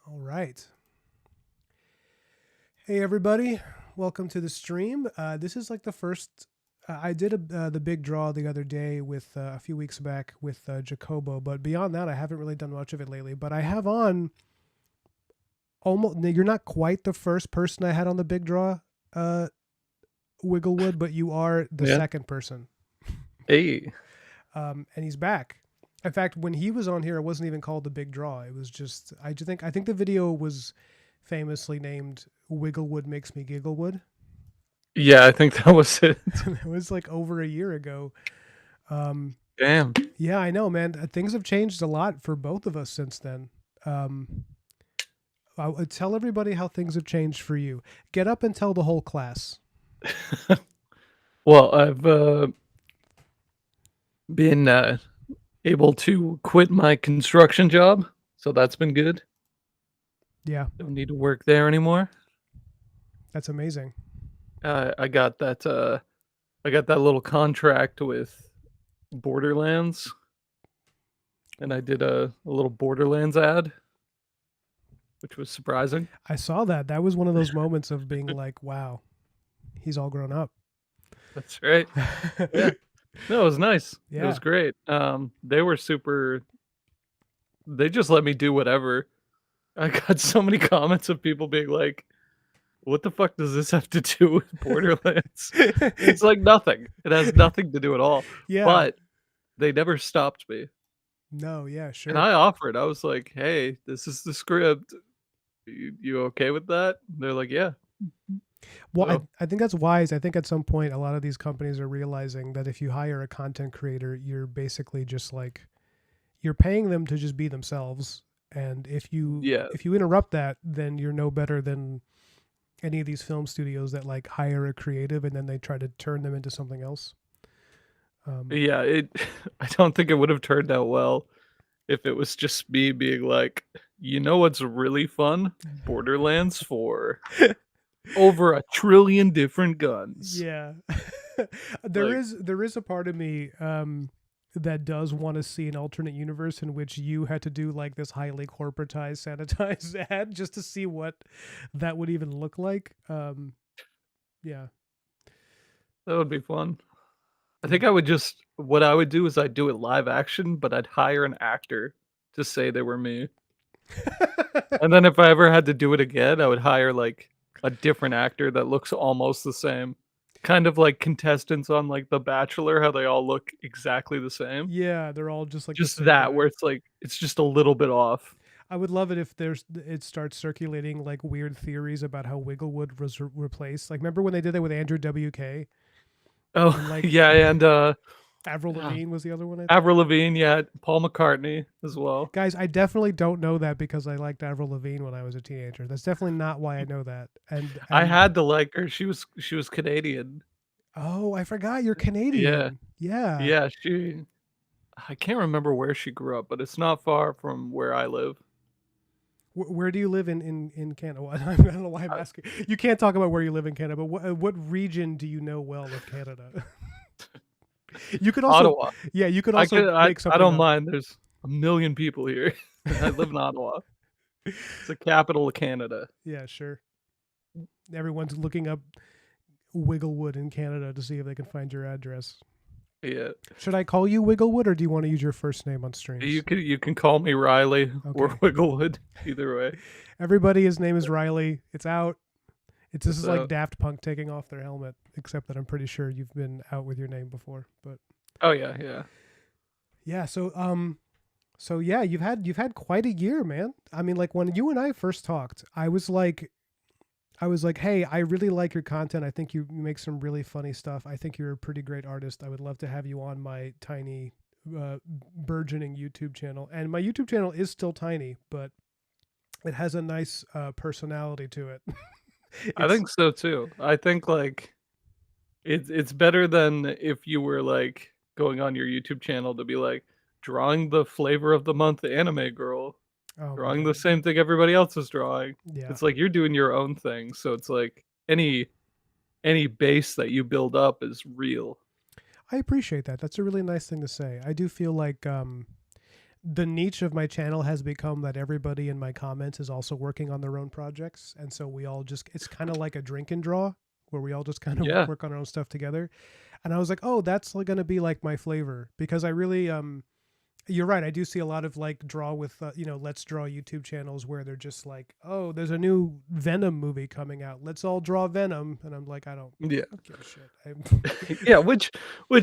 All right. Hey, everybody. Welcome to the stream. This is like the first. I did the big draw the other day with a few weeks back with Jacobo, but beyond that, I haven't really done much of it lately. But I have on almost. You're not quite the first person I had on the big draw, uh, Wigglewood, but you are the Yeah. second person. Hey. And he's back. In fact, when he was on here, it wasn't even called the big draw. It was just I think the video was famously named "Wigglewood Makes Me Gigglewood." Yeah, I think that was it. It was like over a year ago. Um, Damn. yeah, I know, man. Things have changed a lot for both of us since then. Um, I'll tell everybody how things have changed for you. Get up and tell the whole class. Well, I've been able to quit my construction job, so that's been good. Yeah, Don't need to work there anymore. that's amazing. I got that. I got that little contract with Borderlands, and I did a little Borderlands ad, which was surprising. I saw that. That was one of those moments of being like, wow, he's all grown up. That's right. Yeah. No, it was nice. It Yeah. was great. They were super. They just let me do whatever. I got so many comments of people being like, "What the fuck does this have to do with Borderlands?" It's like nothing. It has nothing to do at all. Yeah. But they never stopped me. No, yeah, And sure. I offered. I was like, "Hey, this is the script. You okay with that?" They're like, "Yeah." Well, I, So, I think that's wise. I think at some point, a lot of these companies are realizing that if you hire a content creator, you're basically just like, you're paying them to just be themselves. And if you yeah. if you interrupt that, then you're no better than any of these film studios that like hire a creative and then they try to turn them into something else. Um, Yeah, it I don't think it would have turned out well if it was just me being like, "You know what's really fun? Borderlands 4. Over a trillion different guns." yeah, there Like, is a part of me that does want to see an alternate universe in which you had to do like this highly corporatized, sanitized ad just to see what that would even look like. Yeah, that would be fun. I yeah. think I would just what I would do is I'd do it live action, but I'd hire an actor to say they were me. And then if I ever had to do it again, I would hire, like, a different actor that looks almost the same. Kind of like contestants on, like, The Bachelor, how they all look exactly the same. Yeah, they're all just like the Just same that, guy. where it's like, it's just a little bit off. I would love it if it starts circulating like weird theories about how Wigglewood was replaced. Like, remember when they did that with Andrew WK Oh, and like yeah, and, Avril ah, Lavigne was the other one, I think. Avril Lavigne, yeah, Paul McCartney as well. Guys, I definitely don't know that because I liked Avril Lavigne when I was a teenager. That's definitely not why I know that. And I and had to like her, she was Canadian. oh, I forgot you're Yeah, Canadian. Yeah. yeah, I can't remember where she grew up, but it's not far from where I live. Where do you live in Canada? I don't know why I'm Uh, asking. You can't talk about where you live in Canada, but what region do you know well of Canada? You could also, Ottawa. yeah, you could I also could make I something don't up. mind, there's a million people here. I live in Ottawa. It's the capital of Canada. Yeah, sure. Everyone's looking up Wigglewood in Canada to see if they can find your address. Yeah. Should I call you Wigglewood or do you want to use your first name on You streams? can you can call me Riley or Okay. Wigglewood, either way. Everybody, his name is Riley. It's out. This It's is like Daft Punk taking off their helmet, except that I'm pretty sure you've been out with your name before. But Oh, yeah, yeah. yeah, so yeah, you've had quite a year, man. I mean, like when you and I first talked, I was like, hey, I really like your content. I think you make some really funny stuff. I think you're a pretty great artist. I would love to have you on my tiny, burgeoning YouTube channel. And my YouTube channel is still tiny, but it has a nice personality to it. I It's think so too. I think, like, it's better than if you were, like, going on your YouTube channel to be like, "Drawing the flavor of the month anime girl." oh my Drawing the god, same thing everybody else is drawing. yeah. It's like you're doing your own thing, so it's like any base that you build up is real. I appreciate that. That's a really nice thing to say. I do feel like the niche of my channel has become that everybody in my comments is also working on their own projects, and so we all just it's kind of like a drink and draw where we all just kind of Yeah. work on our own stuff together. And I was like, oh, that's going to be like my flavor, because I really you're right. I do see a lot of like draw with let's draw YouTube channels where they're just like, oh, there's a new Venom movie coming out, let's all draw Venom, and I'm like, I don't Yeah. give a shit. Yeah, which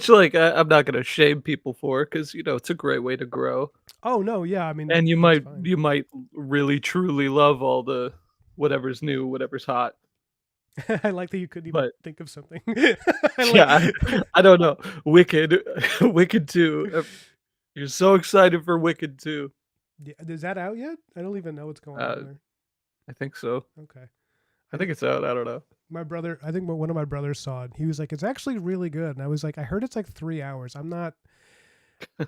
like I'm not gonna shame people for, because it's a great way to grow, Oh no, yeah, I mean and you that's might fine. you might really truly love all the whatever's new, whatever's hot. I like that you couldn't even But think of something. I like. yeah, I don't know. Wicked, Wicked 2. You're so excited for Wicked 2. Yeah, is that out yet? I don't even know what's going Uh, on there. I think so. Okay. I I think it's out. I don't know. my brother, I think one of my brothers saw it. He was like, "It's actually really good," and I was like, "I heard it's like 3 hours.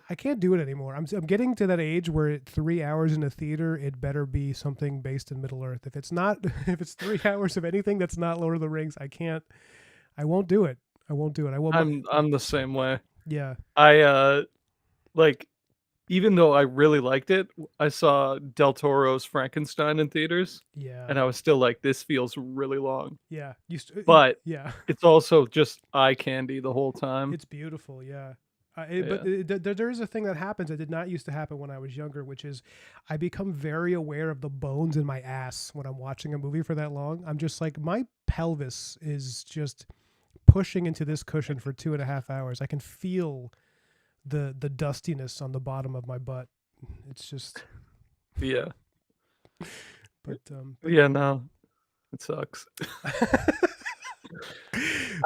I can't do it anymore. I'm getting to that age where 3 hours in a theater, it better be something based in Middle Earth. If it's not, if it's 3 hours of anything that's not Lord of the Rings, I can't. I won't do it. I won't do it. I won't. I'm the same way. Yeah, I like even though I really liked it, I saw Del Toro's Frankenstein in theaters, yeah, and I was still like, this feels really long. yeah. But Yeah. it's also just eye candy the whole time. It's beautiful, yeah. Yeah. There is a thing that happens that did not used to happen when I was younger, which is I become very aware of the bones in my ass when I'm watching a movie for that long. I'm just like, my pelvis is just pushing into this cushion for 2.5 hours. I can feel the dustiness on the bottom of my butt. It's just, Yeah. but Yeah, no. It sucks.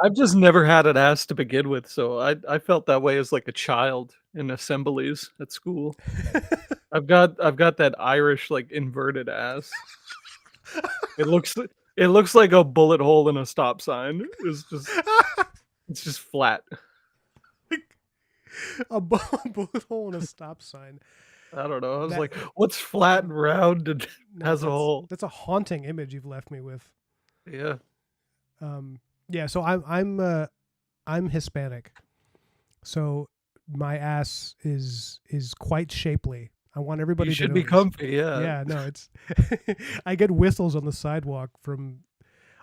I've just never had an ass to begin with, so I felt that way as like a child in assemblies at school. I've got that Irish like inverted ass. It looks it looks like a bullet hole in a stop sign. It's just flat. a bullet hole in a stop sign. I don't know. I was That like, what's flat and round and no, has a hole? that's a haunting image you've left me with. Yeah. Yeah, so I'm Hispanic, so my ass is quite shapely. I want You everybody to should know be this. comfy, yeah. Yeah, no, it's I get whistles on the sidewalk from,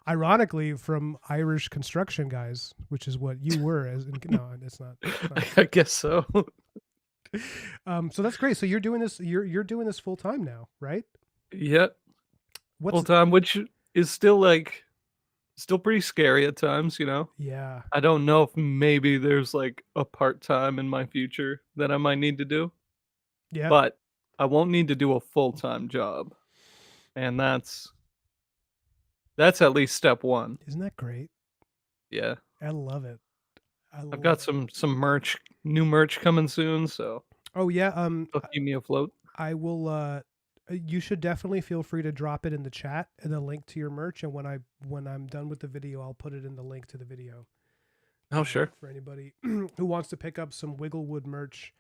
ironically, from Irish construction guys, which is what you were as in, no, it's not. It's not. I guess so. So that's great. So you're doing this. You're doing this full time now, right? Yeah. What's Full time, which is still pretty scary at times. yeah, I don't know if maybe there's like a part-time in my future that I might need to do, yeah. but I won't need to do a full-time job. And that's at least step 1. Isn't that great? Yeah. I love it. I I've got love it. some new merch coming soon, so Oh yeah. it'll keep me afloat. I will. You should definitely feel free to drop it in the chat and the link to your merch. And when I'm done with the video, I'll put it in the link to the video. Oh, sure. For anybody who wants to pick up some Wigglewood merch.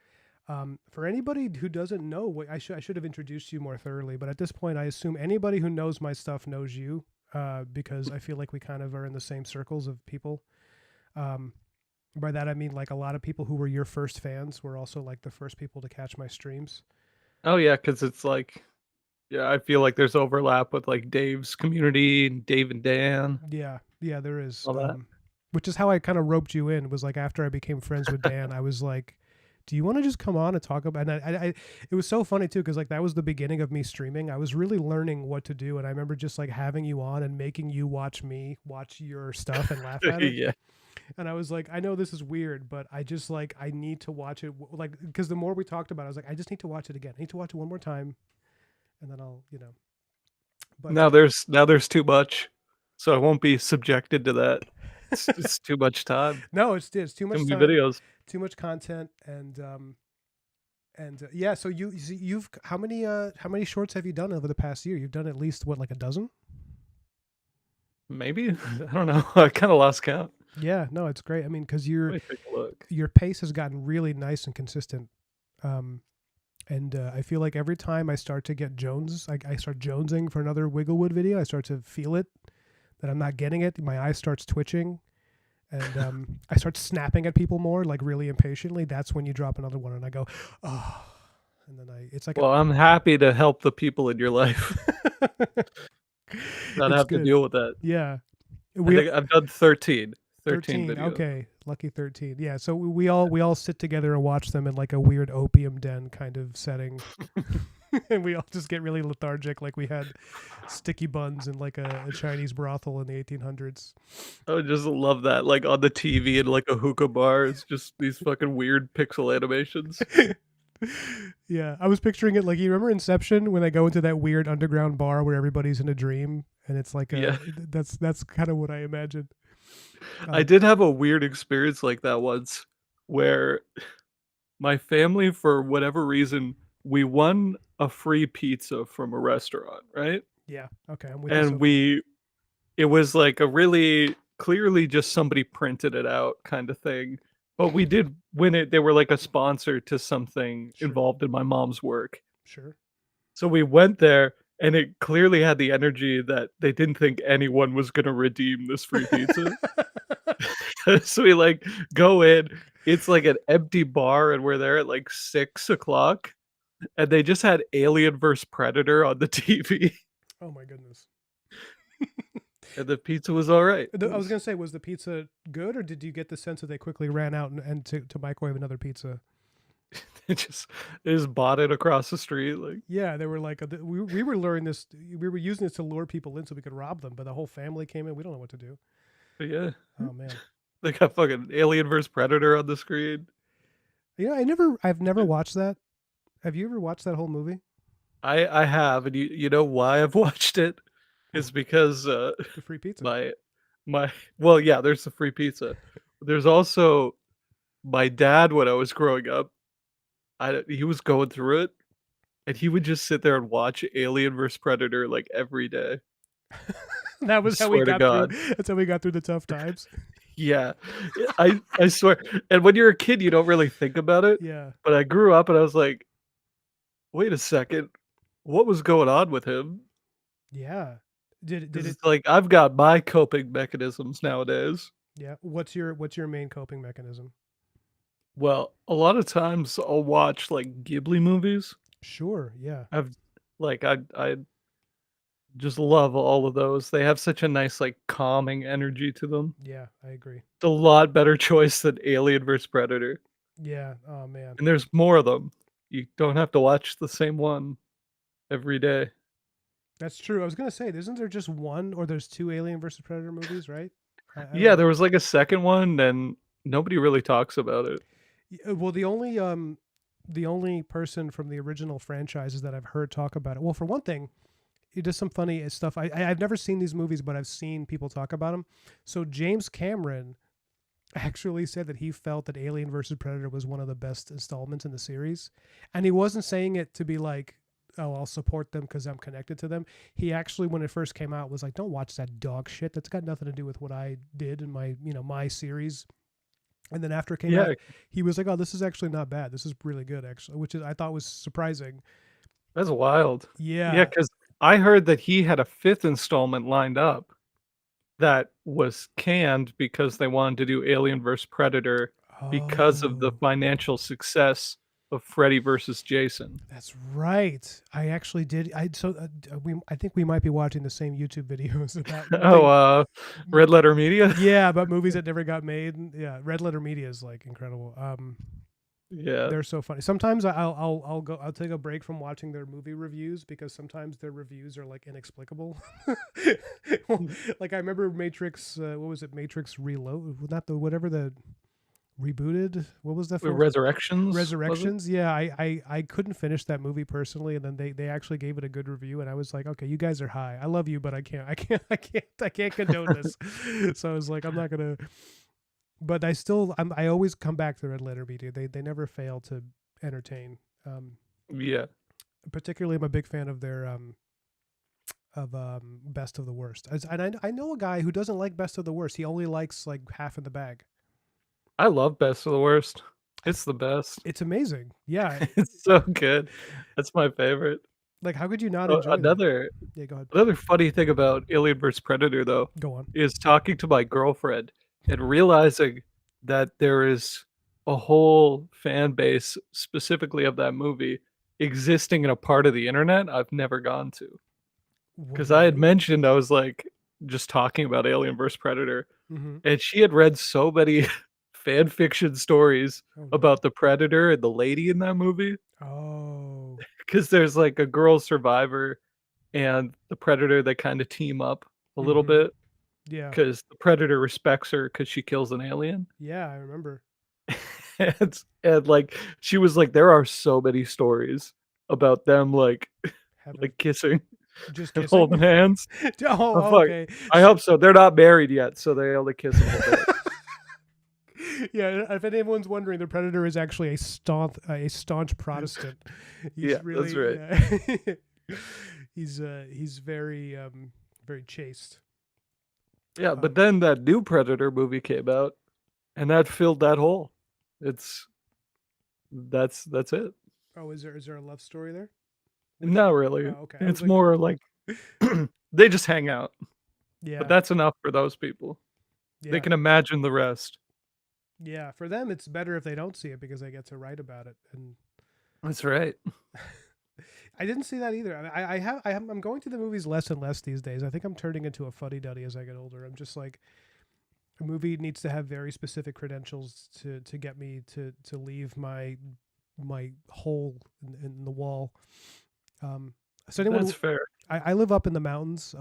For anybody who doesn't know, I should have introduced you more thoroughly. But at this point, I assume anybody who knows my stuff knows you, because I feel like we kind of are in the same circles of people. By that I mean like a lot of people who were your first fans were also like the first people to catch my streams. Oh, yeah, because it's like yeah, I feel like there's overlap with like Dave's community, and Dave and Dan, Yeah, yeah, there is. all that. Which is how I kind of roped you in. Was like after I became friends with Dan, I was like, "Do you want to just come on and talk about?" And it was so funny too because like that was the beginning of me streaming. I was really learning what to do, and I remember just like having you on and making you watch me watch your stuff and laugh at it. Yeah. And I was like, I know this is weird, but I just like I need to watch it. Like because the more we talked about it, I was like, I just need to watch it again. I need to watch it one more time, and then I'll. But Now there's too much, so I won't be subjected to that. It's too much time. no, it's too Too much many time, videos. too much content, and yeah. So you've how many shorts have you done over the past year? You've done at least what, like a dozen? Maybe? I don't know. I kinda lost count. Yeah, no, it's great. I mean, because Let me take a look. your pace has gotten really nice and consistent. And I feel like every time I start to get I start jonesing for another Wigglewood video. I start to feel it that I'm not getting it. My eye starts twitching, and I start snapping at people more, like really impatiently. That's when you drop another one, and I go, oh, and then it's like Well, I'm happy to help the people in your life not it's have to good. deal with that. Yeah. I We think I've done 13 13. videos. Okay, lucky 13. Yeah, so we all sit together and watch them in like a weird opium den kind of setting. And we all just get really lethargic, like we had sticky buns in like a Chinese brothel in the 1800s. I would just love that, like, on the TV in, like, a hookah bar, it's just these fucking weird pixel animations. Yeah, I was picturing it like you remember Inception when they go into that weird underground bar where everybody's in a dream, and it's like Yeah. that's kind of what I imagined. I Um, did have a weird experience like that once, where my family, for whatever reason, we won a free pizza from a restaurant, right? yeah, okay, I'm with you so And far. it was like a really clearly just somebody printed it out kind of thing, but we did win it. They were like a sponsor to something Sure, involved in my mom's work. sure. So we went there, and it clearly had the energy that they didn't think anyone was gonna redeem this free pizza. So we, like, go in, it's like an empty bar, and we're there at, like, 6 o'clock, and they just had Alien vs. Predator on the TV, Oh my goodness. and the pizza was alright. It I was was gonna say, was the pizza good, or did you get the sense that they quickly ran out and to microwave another pizza? they just they just bought it across the street, like Yeah, they were like, we were luring this, we were using this to lure people in so we could rob them, but the whole family came in. We don't know what to do. yeah. Oh man. They got fucking Alien vs. Predator on the screen. I've never watched that. Have you ever watched that whole movie? I have, and you know why I've watched it? Hmm. Is because, The free pizza. my my well, yeah, there's the free pizza. There's also my dad when I was growing up, he was going through it, and he would just sit there and watch Alien vs. Predator, like, every day. That I was how we swear to got through. God. That's how we got through the tough times. Yeah. I swear, and when you're a kid, you don't really think about it, Yeah, but I grew up and I was like, "Wait a second, what was going on with him?" yeah. Did 'Cause it? it's like, I've got my coping mechanisms nowadays. Yeah. What's your main coping mechanism? Well, a lot of times I'll watch, like, Ghibli movies. Sure. Yeah. I've I just love all of those. They have such a nice, like, calming energy to them. Yeah. I agree. It's a lot better choice than Alien vs. Predator, Yeah. Oh man. and there's more of them. You don't have to watch the same one every day. That's true. I was gonna say, isn't there just one, or there's two Alien versus Predator movies, right? I Yeah, don't. there was, like, a second one, and nobody really talks about it. Well, the only person from the original franchises that I've heard talk about it. Well, for one thing, it does some funny stuff. I've never seen these movies, but I've seen people talk about them. So James Cameron actually said that he felt that Alien versus Predator was one of the best installments in the series, and he wasn't saying it to be like, "Oh, I'll support them because I'm connected to them." He actually, when it first came out, was like, "Don't watch that dog shit. That's got nothing to do with what I did in my series." And then after it came out, Yeah, he was like, "Oh, this is actually not bad. This is really good, actually," which is I thought was surprising. that's wild. Yeah, Yeah. because I heard that he had a 5th installment lined up that was canned because they wanted to do Alien vs. Predator because of the Oh, financial success of Freddy versus Jason. that's right. I actually did. I think we might be watching the same YouTube videos about Oh, Red Letter Media? yeah, about movies that never got made. Yeah, Red Letter Media is like incredible. Yeah. They're so funny. Sometimes I'll take a break from watching their movie reviews because sometimes their reviews are like inexplicable. Well, like I remember Matrix. What was it? Matrix Reload. Not the whatever the rebooted. What was that for? Resurrections, was it? Resurrections. Yeah, I couldn't finish that movie personally, and then they actually gave it a good review, and I was like, okay, you guys are high. I love you, but I can't condone this. So I was like, I'm not gonna. But I always come back to Red Letter Media. They never fail to entertain. Um, Yeah. Particularly, I'm a big fan of their Best of the Worst. And I know a guy who doesn't like Best of the Worst. He only likes like half in the bag. I love Best of the Worst. I, It's the best. it's amazing. Yeah, It's so good. That's my favorite. like how could you not enjoy that? Another Yeah, go ahead. another funny thing about Alien vs. Predator, though, Go on. is talking to my girlfriend and realizing that there is a whole fan base specifically of that movie existing in a part of the internet I've never gone to. Because I had Really? mentioned I was like just talking about Alien vs Predator, Mm-hmm. and she had read so many fan fiction stories Oh no. about the Predator and the lady in that movie. Oh. Because there's like a girl survivor and the Predator that kind of team up a little Mm-hmm. bit Yeah. because the Predator respects her because she kills an alien. Yeah, I remember. And like she was like, there are so many stories about them Having like kissing just and holding kissing. hands. Oh Oh, fuck. okay. I hope so. They're not married yet, so they only kiss and hold hands. Yeah, if anyone's wondering, the Predator is actually a staunch Protestant. Yeah, He's that's really, right. yeah. He's very very chaste. Yeah, but Um, then that new Predator movie came out and that filled that hole. It's that's it. oh, is there a love story there? Which? Not really. Oh, okay. I was It's like, more like they just hang out, but yeah, that's enough for those people. They yeah, can imagine the rest. yeah. For them, it's better if they don't see it because they get to write about it. And That's right. I didn't see that either. I'm going to the movies less and less these days. I think I'm turning into a fuddy duddy as I get older. I'm just like, a movie needs to have very specific credentials to get me to leave my hole in the wall. Um, so That's anyone, fair. I live up in the mountains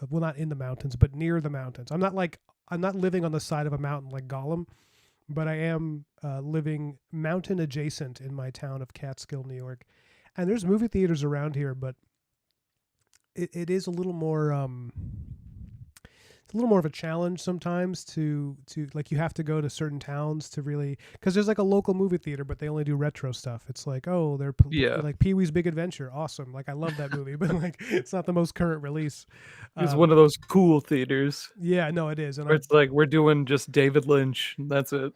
well, not in the mountains, but near the mountains. I'm not living on the side of a mountain like Gollum, but I am living mountain adjacent in my town of Catskill, New York. And there's movie theaters around here, but it is a little more it's a little more of a challenge sometimes to like you have to go to certain towns to really because there's like a local movie theater but they only do retro stuff. It's like, oh, they're Yeah. like Pee-wee's Big Adventure, awesome, like I love that movie, but like it's not the most current release. It's one um of those cool theaters yeah, no, it is. And where I it's like we're doing just David Lynch, and that's it.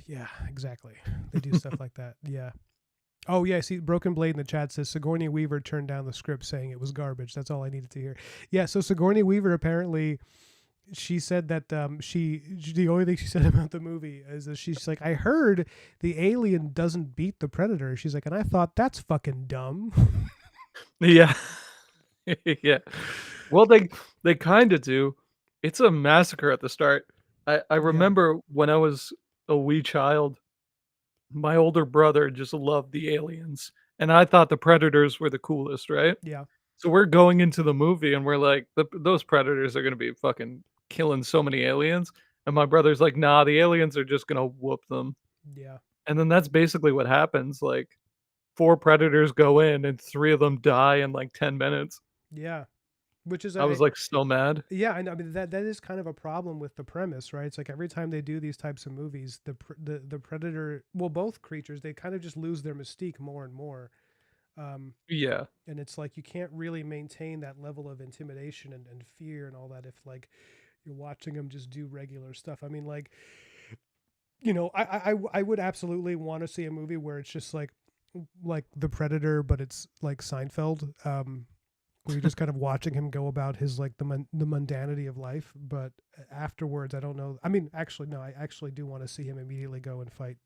yeah, exactly, they do stuff like that. Yeah. Oh yeah, see, Broken Blade in the chat says Sigourney Weaver turned down the script saying it was garbage. That's all I needed to hear. Yeah, so Sigourney Weaver apparently she said that the only thing she said about the movie is that she's like, I heard the alien doesn't beat the predator. She's like, and I thought that's fucking dumb. Yeah. Yeah. Well, they kinda do. It's a massacre at the start. I Yeah, remember when I was a wee child, my older brother just loved the aliens, and I thought the predators were the coolest, right? yeah, So we're going into the movie and we're like, those predators are gonna be fucking killing so many aliens." And my brother's like, "Nah, the aliens are just gonna whoop them." yeah, And then that's basically what happens, like, 4 predators go in and 3 of them die in, like, 10 minutes. yeah. Which is I was, a like, so mad. yeah, I know. I mean that is kind of a problem with the premise, right? It's like every time they do these types of movies, the predator, well, both creatures, they kind of just lose their mystique more and more. Um, Yeah. and it's like you can't really maintain that level of intimidation and fear and all that if like you're watching them just do regular stuff. I mean, like, you know, I would absolutely want to see a movie where it's just like the Predator, but it's like Seinfeld, where you're just kind of watching him go about his like the mundanity of life. But afterwards, I don't know. I mean, actually, no, I actually do want to see him immediately go and fight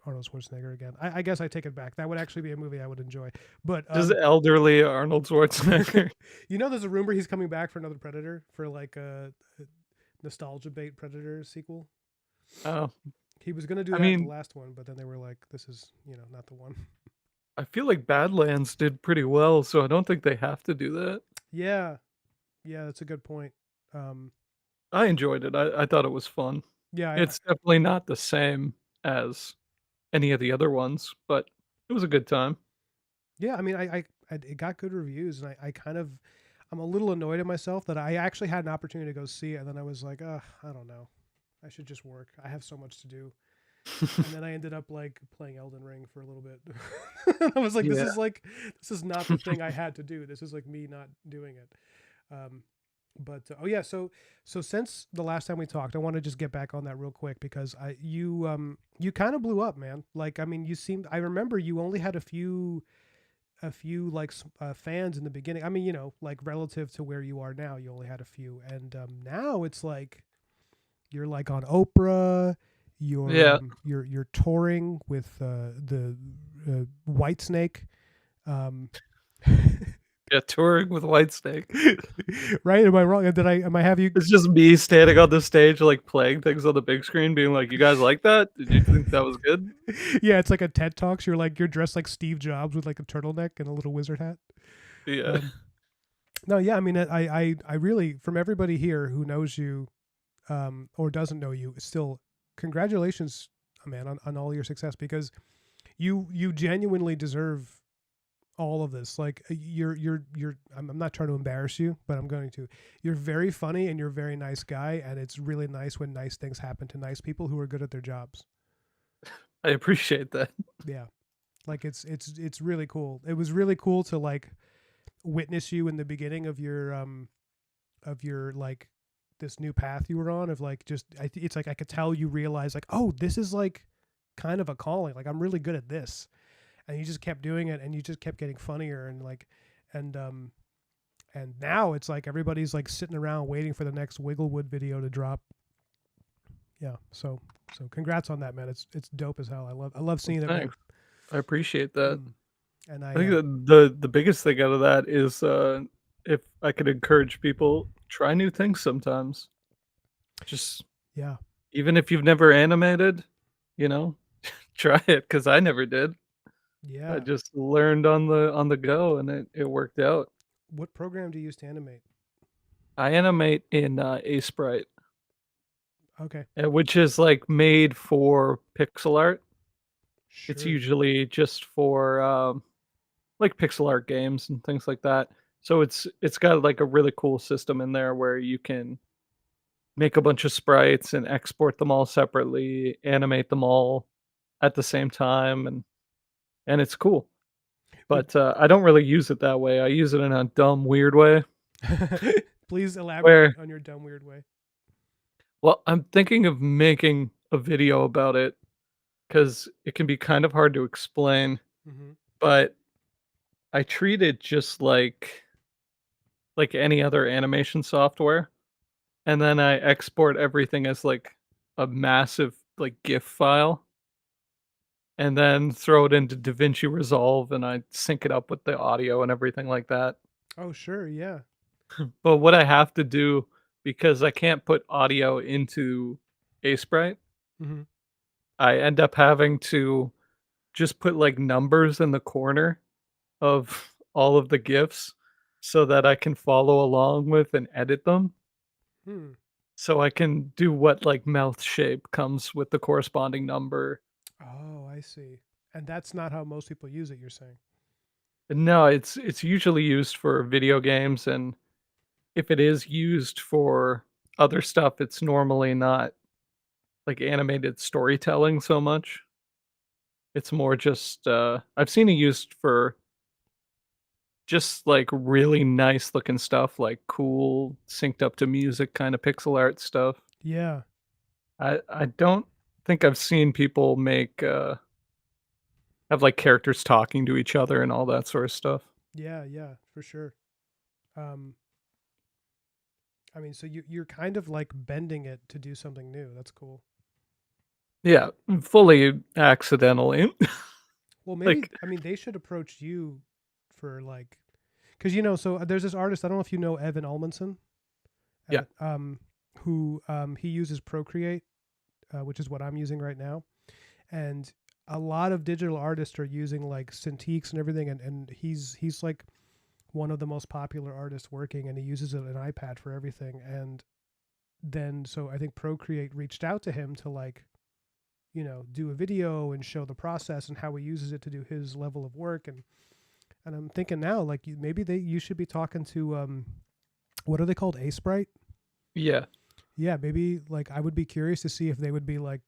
Arnold Schwarzenegger again. I guess I take it back. That would actually be a movie I would enjoy. But Just elderly Arnold Schwarzenegger. you know, there's a rumor he's coming back for another Predator for like a nostalgia bait Predator sequel. Oh, He was gonna do I that the mean, last one, but then they were like, "This is, you know, not the one." I feel like Badlands did pretty well, so I don't think they have to do that. Yeah, yeah, that's a good point. Um, I enjoyed it. I thought it was fun. yeah, It's definitely not the same as any of the other ones, but it was a good time. yeah. I mean, it got good reviews, and I kind of, I'm a little annoyed at myself that I actually had an opportunity to go see it, and then I was like, I don't know, I should just work. I have so much to do, and then I ended up like playing Elden Ring for a little bit. I was Yeah. like, this is not the thing I had to do. This is like me not doing it. Um, but oh yeah, so since the last time we talked, I want to just get back on that real quick because you kind of blew up, man. Like I mean, you seemed, I remember you only had a few like fans in the beginning. I mean, you know, like relative to where you are now, you only had a few, and now it's like you're like on Oprah. You're Yeah. you're touring with the Whitesnake. Um, Yeah, touring with Whitesnake. right? Am I wrong? Did I? Am I have you? It's just me standing on the stage, like, playing things on the big screen, being like, "You guys like that? Did you think that was good?" Yeah, it's like a TED Talks. You're dressed like Steve Jobs with like a turtleneck and a little wizard hat. Yeah. Um, no, yeah, I mean, I really, from everybody here who knows you, or doesn't know you, still, congratulations, man, on all your success, because you genuinely deserve all of this. Like you're. I'm not trying to embarrass you, but I'm going to. You're very funny and you're a very nice guy, and it's really nice when nice things happen to nice people who are good at their jobs. I appreciate that. Yeah, like it's really cool. It was really cool to like witness you in the beginning of your like this new path you were on of like just it's like I could tell you realize like, oh, this is like kind of a calling, like I'm really good at this, and you just kept doing it and you just kept getting funnier and like and and now it's like everybody's like sitting around waiting for the next Wigglewood video to drop. Yeah, so congrats on that, man. It's dope as hell. I love Well, seeing it, man. thanks. I appreciate that. Mm. And I think I that the biggest thing out of that is, if I could encourage people, try new things sometimes. Just yeah, even if you've never animated, you know, try it because I never did. I yeah. just learned on the go, and it worked out. What program do you use to animate? I animate in, Sprite, Okay, which is, like, made for pixel art. It's sure. usually just for, like, pixel art games and things like that. So it's got, like, a really cool system in there where you can make a bunch of sprites and export them all separately, animate them all at the same time, and it's cool. Would But, I don't really use it that way. I use it in a dumb, weird way please elaborate where on your dumb weird way. well, I'm thinking of making a video about it because it can be kind of hard to explain, Hmm. but I treat it just like any other animation software, and then I export everything as, like, a massive, like, GIF file, and then throw it into DaVinci Resolve, and I sync it up with the audio and everything like that. Oh, sure, yeah. But what I have to do, because I can't put audio into Sprite, Hmm. I end up having to just put, like, numbers in the corner of all of the GIFs so that I can follow along with and edit them, Hmm. so I can do what, like, mouth shape comes with the corresponding number. Oh, I see. And that's not how most people use it, you're saying. No, it's usually used for video games, and if it is used for other stuff, it's normally not, like, animated storytelling so much. It's more just, I've seen it used for just, like, really nice looking stuff, like cool, synced up to music kinda pixel art stuff. Yeah. I don't think I've seen people make, have, like, characters talking to each other and all that sort of stuff. Yeah, yeah, for sure. Um, I mean, so you're kind of like bending it to do something new. That's cool. Yeah, fully accidentally. Well, maybe Like I mean they should approach you for like, because you know, so there's this artist. I don't know if you know Evan Almanson, yeah. who he uses Procreate, which is what I'm using right now, and a lot of digital artists are using like Cintiqs and everything, and he's like one of the most popular artists working, and he uses an iPad for everything. And then so I think Procreate reached out to him to like, you know, do a video and show the process and how he uses it to do his level of work. And I'm thinking now like maybe they you should be talking to what are they called, A Sprite? Yeah. Yeah, maybe like I would be curious to see if they would be like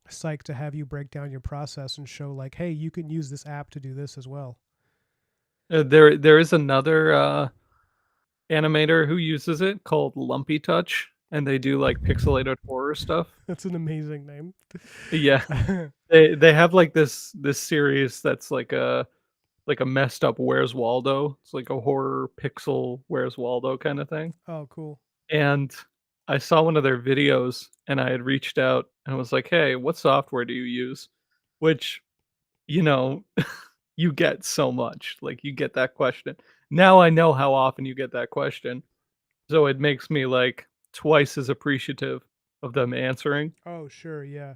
psyched to have you break down your process and show like, hey, you can use this app to do this as well. There is another, animator who uses it called Lumpy Touch, and they do, like, pixelated horror stuff. That's an amazing name. Yeah. They have, like, this series that's like a messed up Where's Waldo. It's like a horror pixel Where's Waldo kinda thing, Oh, cool. and I saw one of their videos, and I had reached out and was like, "Hey, what software do you use?" Which you know, you get so much, like, you get that question. Now I know how often you get that question, so it makes me, like, twice as appreciative of them answering. Oh, sure, yeah.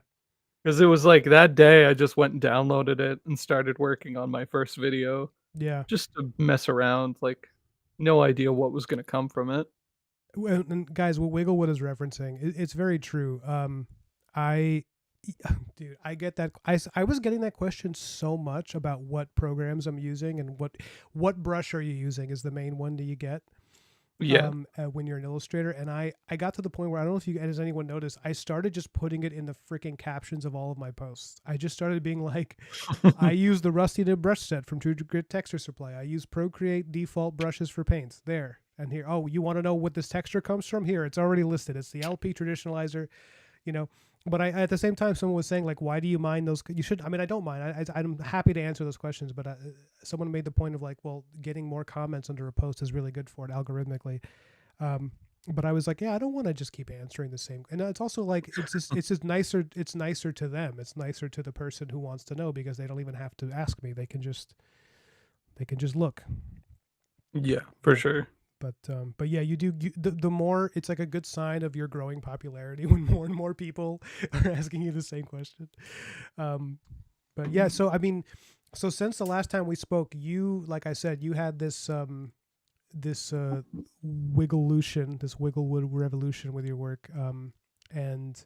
'Cause it was like that day I just went and downloaded it and started working on my first video Yeah. just to mess around, like, no idea what was gonna come from it. Well, and guys, what Wigglewood is referencing, it's very true. I, dude, I get that. I was getting that question so much about what programs I'm using and what brush are you using is the main one. Do you get Yeah. when you're an illustrator? And I got to the point where I don't know if you has anyone noticed. I started just putting it in the freaking captions of all of my posts. I just started being like, I use the Rusty Nib brush set from True Grit Texture Supply. I use Procreate default brushes for paints. There and here. Oh, you want to know what this texture comes from? Here, it's already listed. It's the LP Traditionalizer, you know. But I, at the same time, someone was saying like, why do you mind those? You should. I mean, I don't mind. I'm happy to answer those questions. But someone made the point of like, well, getting more comments under a post is really good for it algorithmically. Um, but I was like, yeah, I don't want to just keep answering the same. And it's also like it's just nicer. It's nicer to them. It's nicer to the person who wants to know because they don't even have to ask me. They can just look. Yeah, for But sure. but yeah, the more it's like a good sign of your growing popularity when more and more people are asking you the same question. Um, but yeah, so I mean, so since the last time we spoke, you like I said, you had this Wigglelution, this Wigglewood revolution with your work, and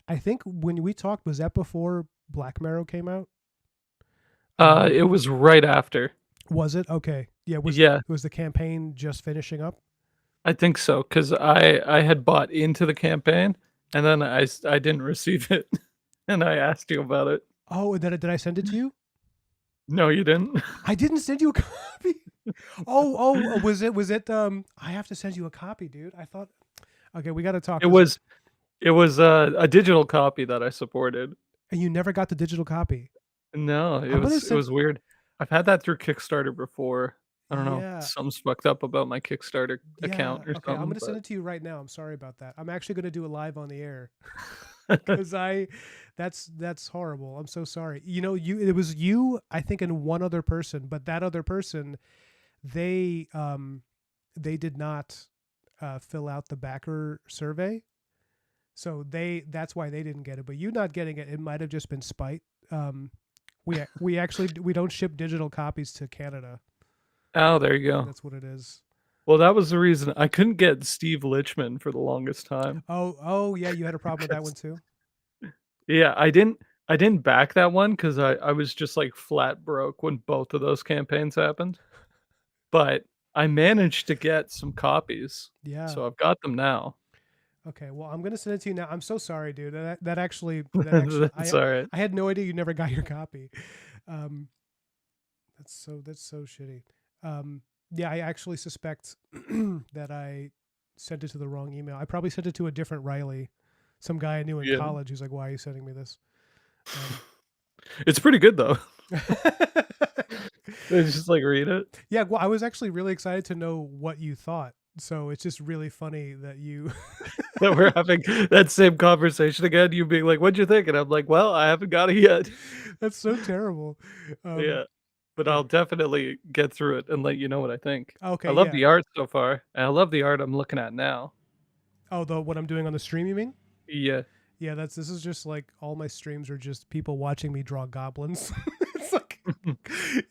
I think when we talked, was that before Black Marrow came out? It was right after. Was it okay? Yeah, Yeah, was the campaign just finishing up? I think so, 'cause I had bought into the campaign, and then I didn't receive it, and I asked you about it. Oh, did I send it to you? No, you didn't. I didn't send you a copy. Was it I have to send you a copy, dude. I thought okay, we got to talk It cuz was it was a digital copy that I supported. and you never got the digital copy. No, I'm going to it send was weird. I've had that through Kickstarter before. I don't know, yeah. something's fucked up about my Kickstarter Yeah, account or okay. I'm going something, to send it to you right now. I'm sorry about that. I'm actually going to do it live on the air but cuz I that's horrible. I'm so sorry. You know, it was you I think and one other person, but that other person they they did not fill out the backer survey. So that's why they didn't get it. But you not getting it, it might have just been spite. Um, we actually we don't ship digital copies to Canada. oh, there you go. That's what it is. Well, that was the reason I couldn't get Steve Lichman for the longest time Oh yeah, you had a problem with that one 'cause too. yeah, I didn't back that one 'cause I was just, like, flat broke when both of those campaigns happened, but I managed to get some copies, Yeah. so I've got them now. Okay. Well, I'm gonna send it to you now. I'm so sorry, dude. That actually That's alright. I had no idea you never got your copy. Um, that's so shitty. Um, yeah, I actually suspect that I sent it to the wrong email. I probably sent it to a different Riley, some guy I knew in Yeah. college who's like, "Why are you sending me this?" It's pretty good though. Um, It's just, like, read it. yeah, well, I was actually really excited to know what you thought. So it's just really funny that you. That we're having that same conversation again, you being like, "What'd you think?" And I'm like, "Well, I haven't got it yet." That's so terrible. Yeah, but Yeah. I'll definitely get through it and let you know what I think. I Okay. love Yeah. the art so far, and I love the art I'm looking at now. Oh, the what I'm doing on the stream, you mean? Yeah. Yeah, this is just like all my streams are just people watching me draw goblins. it's like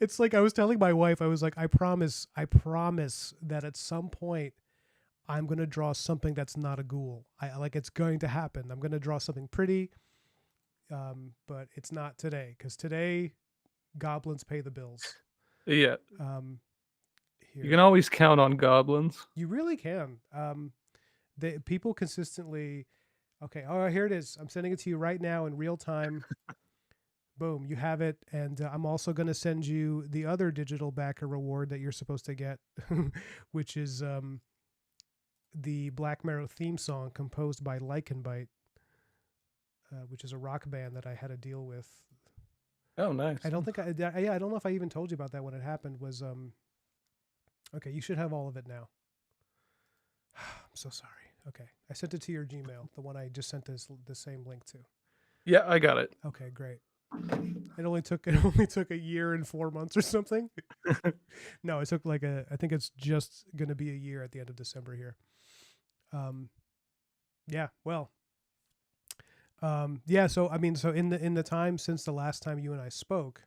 it's like I was telling my wife, I was like, I promise that at some point I'm gonna draw something that's not a ghoul. I like it's going to happen. I'm gonna draw something pretty, but it's not today because today goblins pay the bills. Yeah. Um, You can here always count on goblins. you really can. They people consistently. Okay, oh here it is. I'm sending it to you right now in real time. Boom, you have it. And I'm also going to send you the other digital backer reward that you're supposed to get, which is the Black Marrow theme song composed by Lycanbite, which is a rock band that I had to deal with. Oh, nice. I don't think I don't know if I even told you about that when it happened. Was okay, you should have all of it now. I'm so sorry. Okay, I sent it to your Gmail, the one I just sent the same link to. Yeah, I got it. Okay, great. It only took a year and 4 months or something. No, it took like a. I think it's just gonna be a year at the end of December here. Um, yeah. Well. Yeah. So I mean, so in the time since the last time you and I spoke,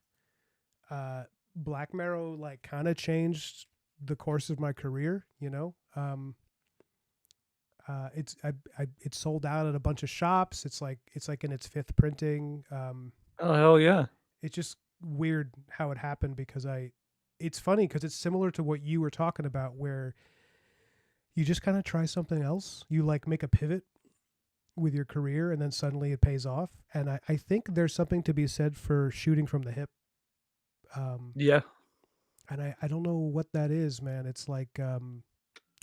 uh, Black Marrow like kind of changed the course of my career. You know. It's sold out at a bunch of shops. It's like in its fifth printing. Oh, hell yeah. It's just weird how it happened because I. It's funny because it's similar to what you were talking about, where you just kind of try something else. You like make a pivot with your career, and then suddenly it pays off. And I think there's something to be said for shooting from the hip. Um, Yeah. and I don't know what that is, man. It's like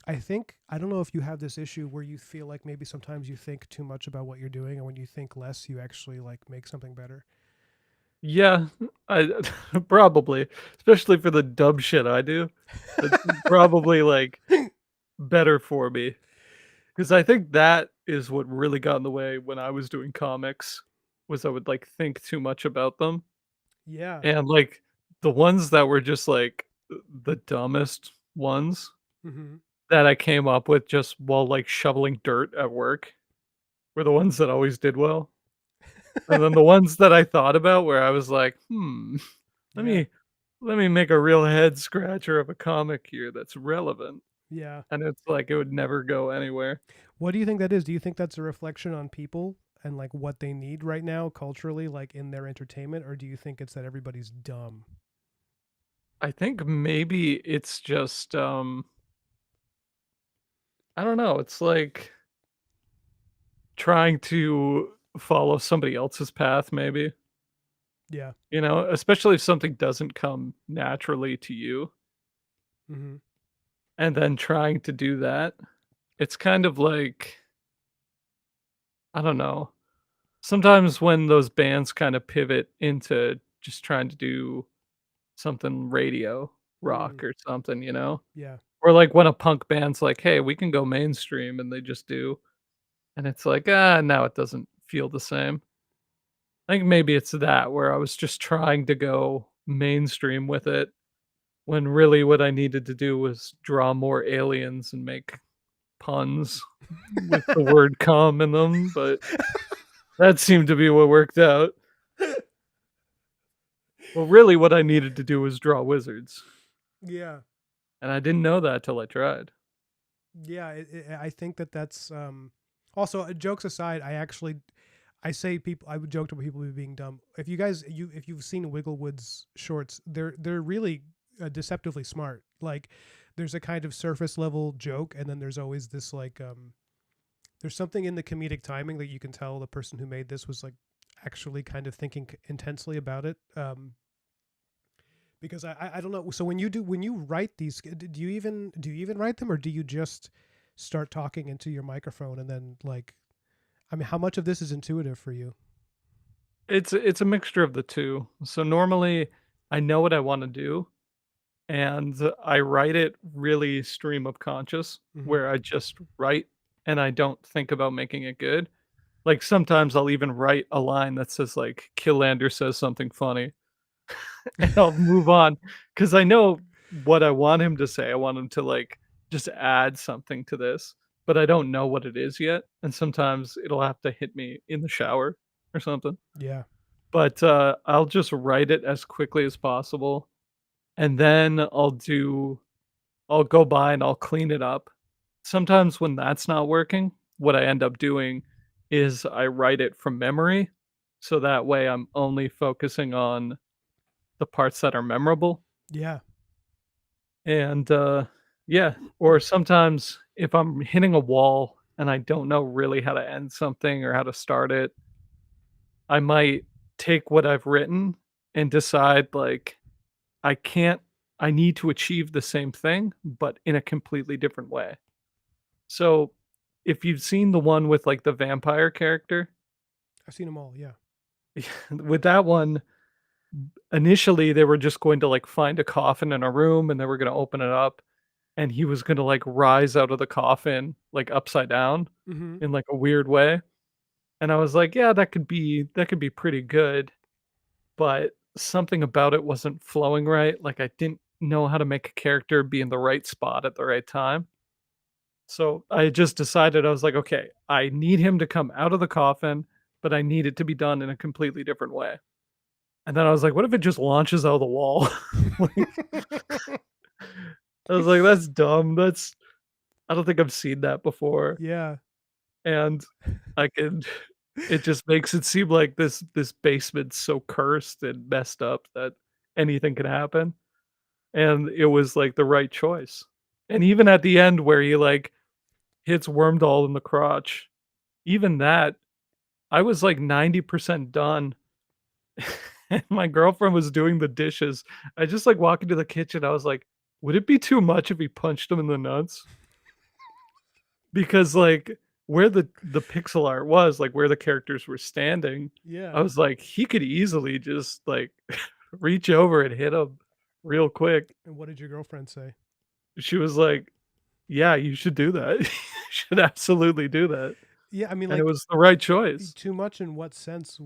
I think I don't know if you have this issue where you feel like maybe sometimes you think too much about what you're doing, and when you think less, you actually like make something better. Yeah, I probably, especially for the dumb shit I do. It's probably, like, better for me because I think that is what really got in the way when I was doing comics, was I would, like, think too much about them, Yeah. and, like, the ones that were just, like, the dumbest ones Mm-hmm. that I came up with just while, like, shoveling dirt at work were the ones that always did well, and then the ones that I thought about where I was like, "Hmm, let Yeah. me let me make a real head scratcher of a comic here that's relevant," Yeah. and it's like it would never go anywhere. What do you think that is? Do you think that's a reflection on people and like what they need right now culturally, like in their entertainment, or do you think it's that everybody's dumb? I think maybe it's just, I don't know, it's like trying to follow somebody else's path maybe, Yeah. especially if something doesn't come naturally to you, Mm-hmm. and then trying to do that. It's kind of like, I don't know, sometimes when those bands kinda pivot into just trying to do something radio Mm. rock or something, you know? Yeah. Or like when a punk band's like, "Hey, we can go mainstream," and they just do, and it's like, "Ah, now it doesn't feel the same." I think maybe it's that where I was just trying to go mainstream with it, when really what I needed to do was draw more aliens and make puns with the word "cum" in them, but that seemed to be what worked out. Well, really what I needed to do was draw wizards, Yeah. and I didn't know that till I tried. Yeah. I think that that's also jokes aside. I say people. I would joke about people being dumb. If you guys if you've seen Wigglewood's shorts, they're really deceptively smart. Like there's a kind of surface level joke, and then there's always this like there's something in the comedic timing that you can tell the person who made this was like actually kind of thinking intensely about it. Because I don't know. So when you write these, do you even write them, or do you just start talking into your microphone and then like I mean, how much of this is intuitive for you? It's a mixture of the 2. So normally, I know what I wanna do, and I write it really stream of conscious, Mm-hmm. where I just write and I don't think about making it good. Like, sometimes I'll even write a line that says, like, "Killander says something funny," and I'll move on because I know what I want him to say. I want him to, like, just add something to this, but I don't know what it is yet, and sometimes it'll have to hit me in the shower or something. Yeah. But, I'll just write it as quickly as possible, and then I'll go by and I'll clean it up. Sometimes when that's not working, what I end up doing is I write it from memory, so that way I'm only focusing on the parts that are memorable, Yeah. and, yeah, or sometimes if I'm hitting a wall and I don't know really how to end something or how to start it, I might take what I've written and decide, like, I can't I need to achieve the same thing, but in a completely different way. So, if you've seen the one with, like, the vampire character, I've seen them all. Yeah. with that one, initially, they were just going to, like, find a coffin in a room, and they were gonna open it up, and he was gonna, like, rise out of the coffin, like, upside down Mm-hmm. in, like, a weird way, and I was like, "Yeah, that could be pretty good." but something about it wasn't flowing right. Like I didn't know how to make a character be in the right spot at the right time. So I just decided I was like, okay, I need him to come out of the coffin, but I need it to be done in a completely different way. And then I was like, what if it just launches out of the wall? Like I was like, that's dumb. That's I don't think I've seen that before. Yeah. And I could it just makes it seem like this basement's so cursed and messed up that anything can happen. And it was like the right choice. And even at the end where he like hits Wormdoll in the crotch, even that, I was like 90% done. And my girlfriend was doing the dishes. I just like walk into the kitchen. I was like, would it be too much if he punched him in the nuts? Because, like, where the pixel art was, like, where the characters were standing, I Yeah. was like, he could easily just, like, reach over and hit him real quick. And what did your girlfriend say? She was like, "Yeah, you should do that. You should absolutely do that." Yeah, I mean, And it like, was the right choice. too much in what sense?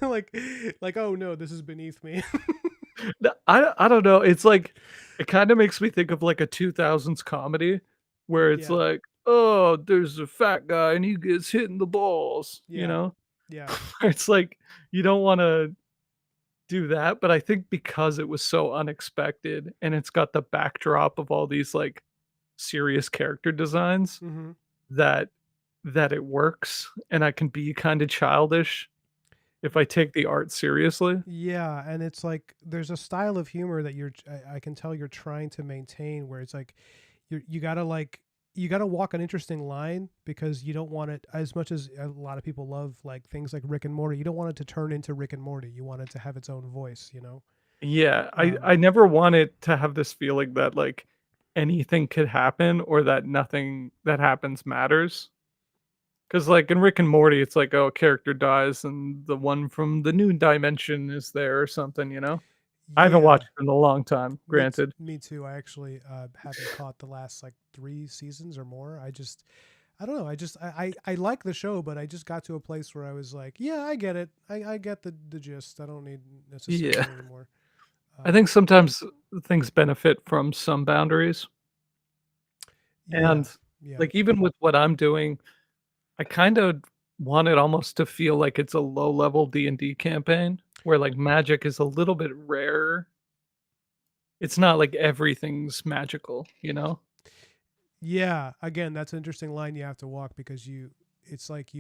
like, oh no, this is beneath me. I don't know, it's like it kinda makes me think of, like, a 2000s comedy where it's Yeah. like, "Oh, there's a fat guy and he gets hit in the balls," you Yeah. know? Yeah. It's like, you don't wanna do that, but I think because it was so unexpected and it's got the backdrop of all these, like, serious character designs Mm-hmm. that it works, and I can be kinda childish if I take the art seriously. Yeah, and it's like there's a style of humor that I can tell you're trying to maintain where it's like you gotta you gotta walk an interesting line because you don't want it as much as a lot of people love like things like Rick and Morty. You don't want it to turn into Rick and Morty. You want it to have its own voice, you know? Yeah, I Um, never wanted to have this feeling that, like, anything could happen or that nothing that happens matters. Because like, in Rick and Morty, it's like, oh, a character dies and the one from the new dimension is there or something, you know? I haven't yeah, watched it in a long time, granted. me too. I actually haven't caught the last like 3 seasons or more. I don't know. I like the show, but I just got to a place where I was like, yeah, I get it. I get the gist. I don't need Yeah. necessarily anymore. I think Um, sometimes things benefit from some boundaries, yeah, and, yeah, like, even with what I'm doing, I kind of want it almost to feel like it's a low-level D&D campaign where, like, magic is a little bit rarer. It's not like everything's magical, you know? yeah. Again, that's an interesting line you have to walk because it's like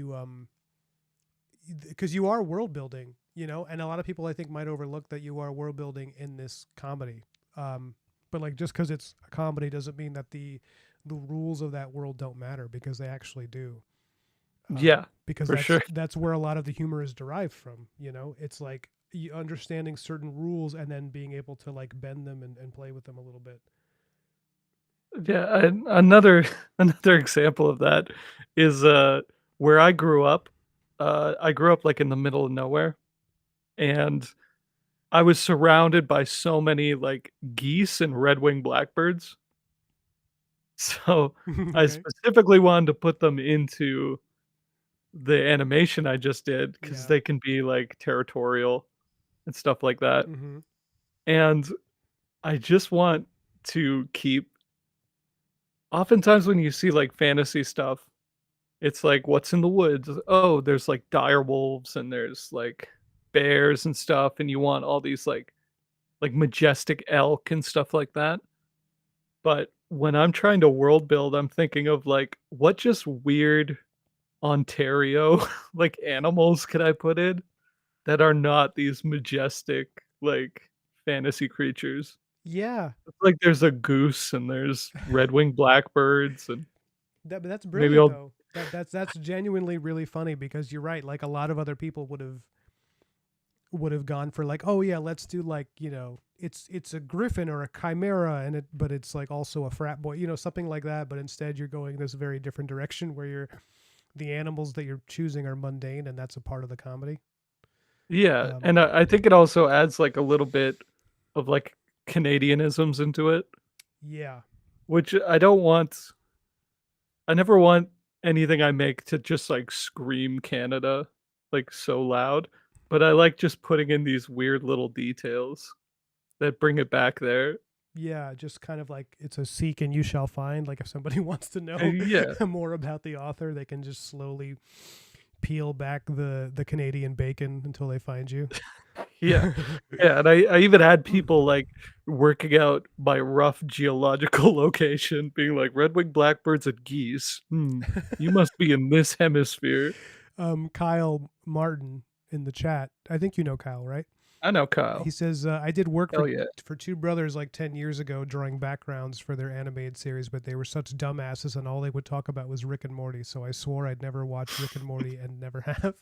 because you are world building, you know, and a lot of people I think might overlook that you are world building in this comedy. But like just because it's a comedy doesn't mean that the rules of that world don't matter because they actually do. Yeah, Because for sure. that's where a lot of the humor is derived from. You know, it's like you understanding certain rules and then being able to like bend them and play with them a little bit. Yeah, and another another example of that is, where I grew up, like, in the middle of nowhere, and I was surrounded by so many, like, geese and red-winged blackbirds. So, I Okay. specifically wanted to put them into the animation I just did because Yeah. they can be, like, territorial and stuff like that, Mm-hmm. and I just want to keep oftentimes when you see, like, fantasy stuff, it's like, "What's in the woods?" Oh, there's, like, dire wolves and there's, like, bears and stuff, and you want all these, like, majestic elk and stuff like that. But when I'm trying to world build, I'm thinking of, like, what just weird Ontario, like, animals could I put in that are not these majestic, like, fantasy creatures? Yeah. It's like there's a goose and there's red-winged blackbirds and But that's maybe brilliant I'll though. That's genuinely really funny because you're right. Like a lot of other people would have gone for like, oh yeah, let's do like, you know, it's a griffin or a chimera and it but it's like also a frat boy, you know, something like that. But instead you're going this very different direction where the animals that you're choosing are mundane and that's a part of the comedy. Yeah, Um, and I think it also adds, like, a little bit of, like, Canadianisms into it, yeah. which I never want anything I make to just, like, scream Canada, like, so loud, but I like just putting in these weird little details that bring it back there. Yeah, just kind of like it's a seek and you shall find. Like if somebody wants to know Yeah, more about the author, they can just slowly peel back the Canadian bacon until they find you. yeah, yeah, and I even had people, like, working out my rough geological location, being like, "Red-winged blackbirds and geese, you must be in this hemisphere." Kyle Martin in the chat. I think you know Kyle, right? I know He Kyle. says, I did work Hell yeah. for two brothers like 10 years ago drawing backgrounds for their animated series, but they were such dumbasses and all they would talk about was Rick and Morty. So I swore I'd never watch Rick and Morty and never have.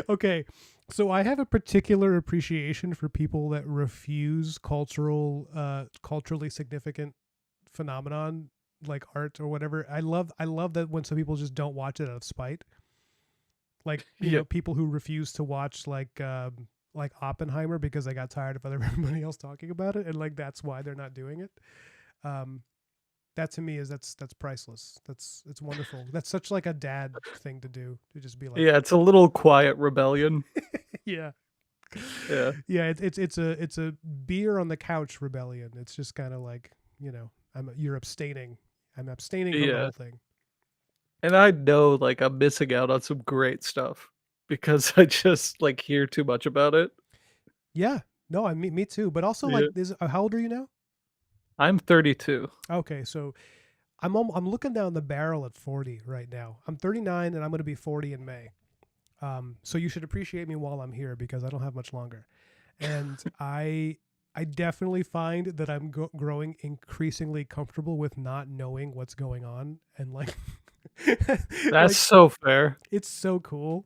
Okay. So I have a particular appreciation for people that refuse culturally significant phenomenon like art or whatever. I love that when some people just don't watch it out of spite. Like, Yeah. people who refuse to watch like Oppenheimer because they got tired of everybody else talking about it, and like that's why they're not doing it. Um, that to me is that's priceless. It's wonderful. That's such like a dad thing to do, to just be like, Yeah, it's a little quiet rebellion. yeah, Yeah. yeah. It's a beer on the couch rebellion. It's just kind of like, you're abstaining. I'm abstaining from the Yeah. whole thing. And I know, like, I'm missing out on some great stuff because I just, like, hear too much about it. Yeah, no, me too. But also like, Yeah. how old are you now? I'm 32. Okay, so I'm looking down the barrel at 40 right now. I'm 39 and I'm going to be 40 in May. So you should appreciate me while I'm here because I don't have much longer. And I definitely find that I'm growing increasingly comfortable with not knowing what's going on, and like That's like so fair. it's so cool.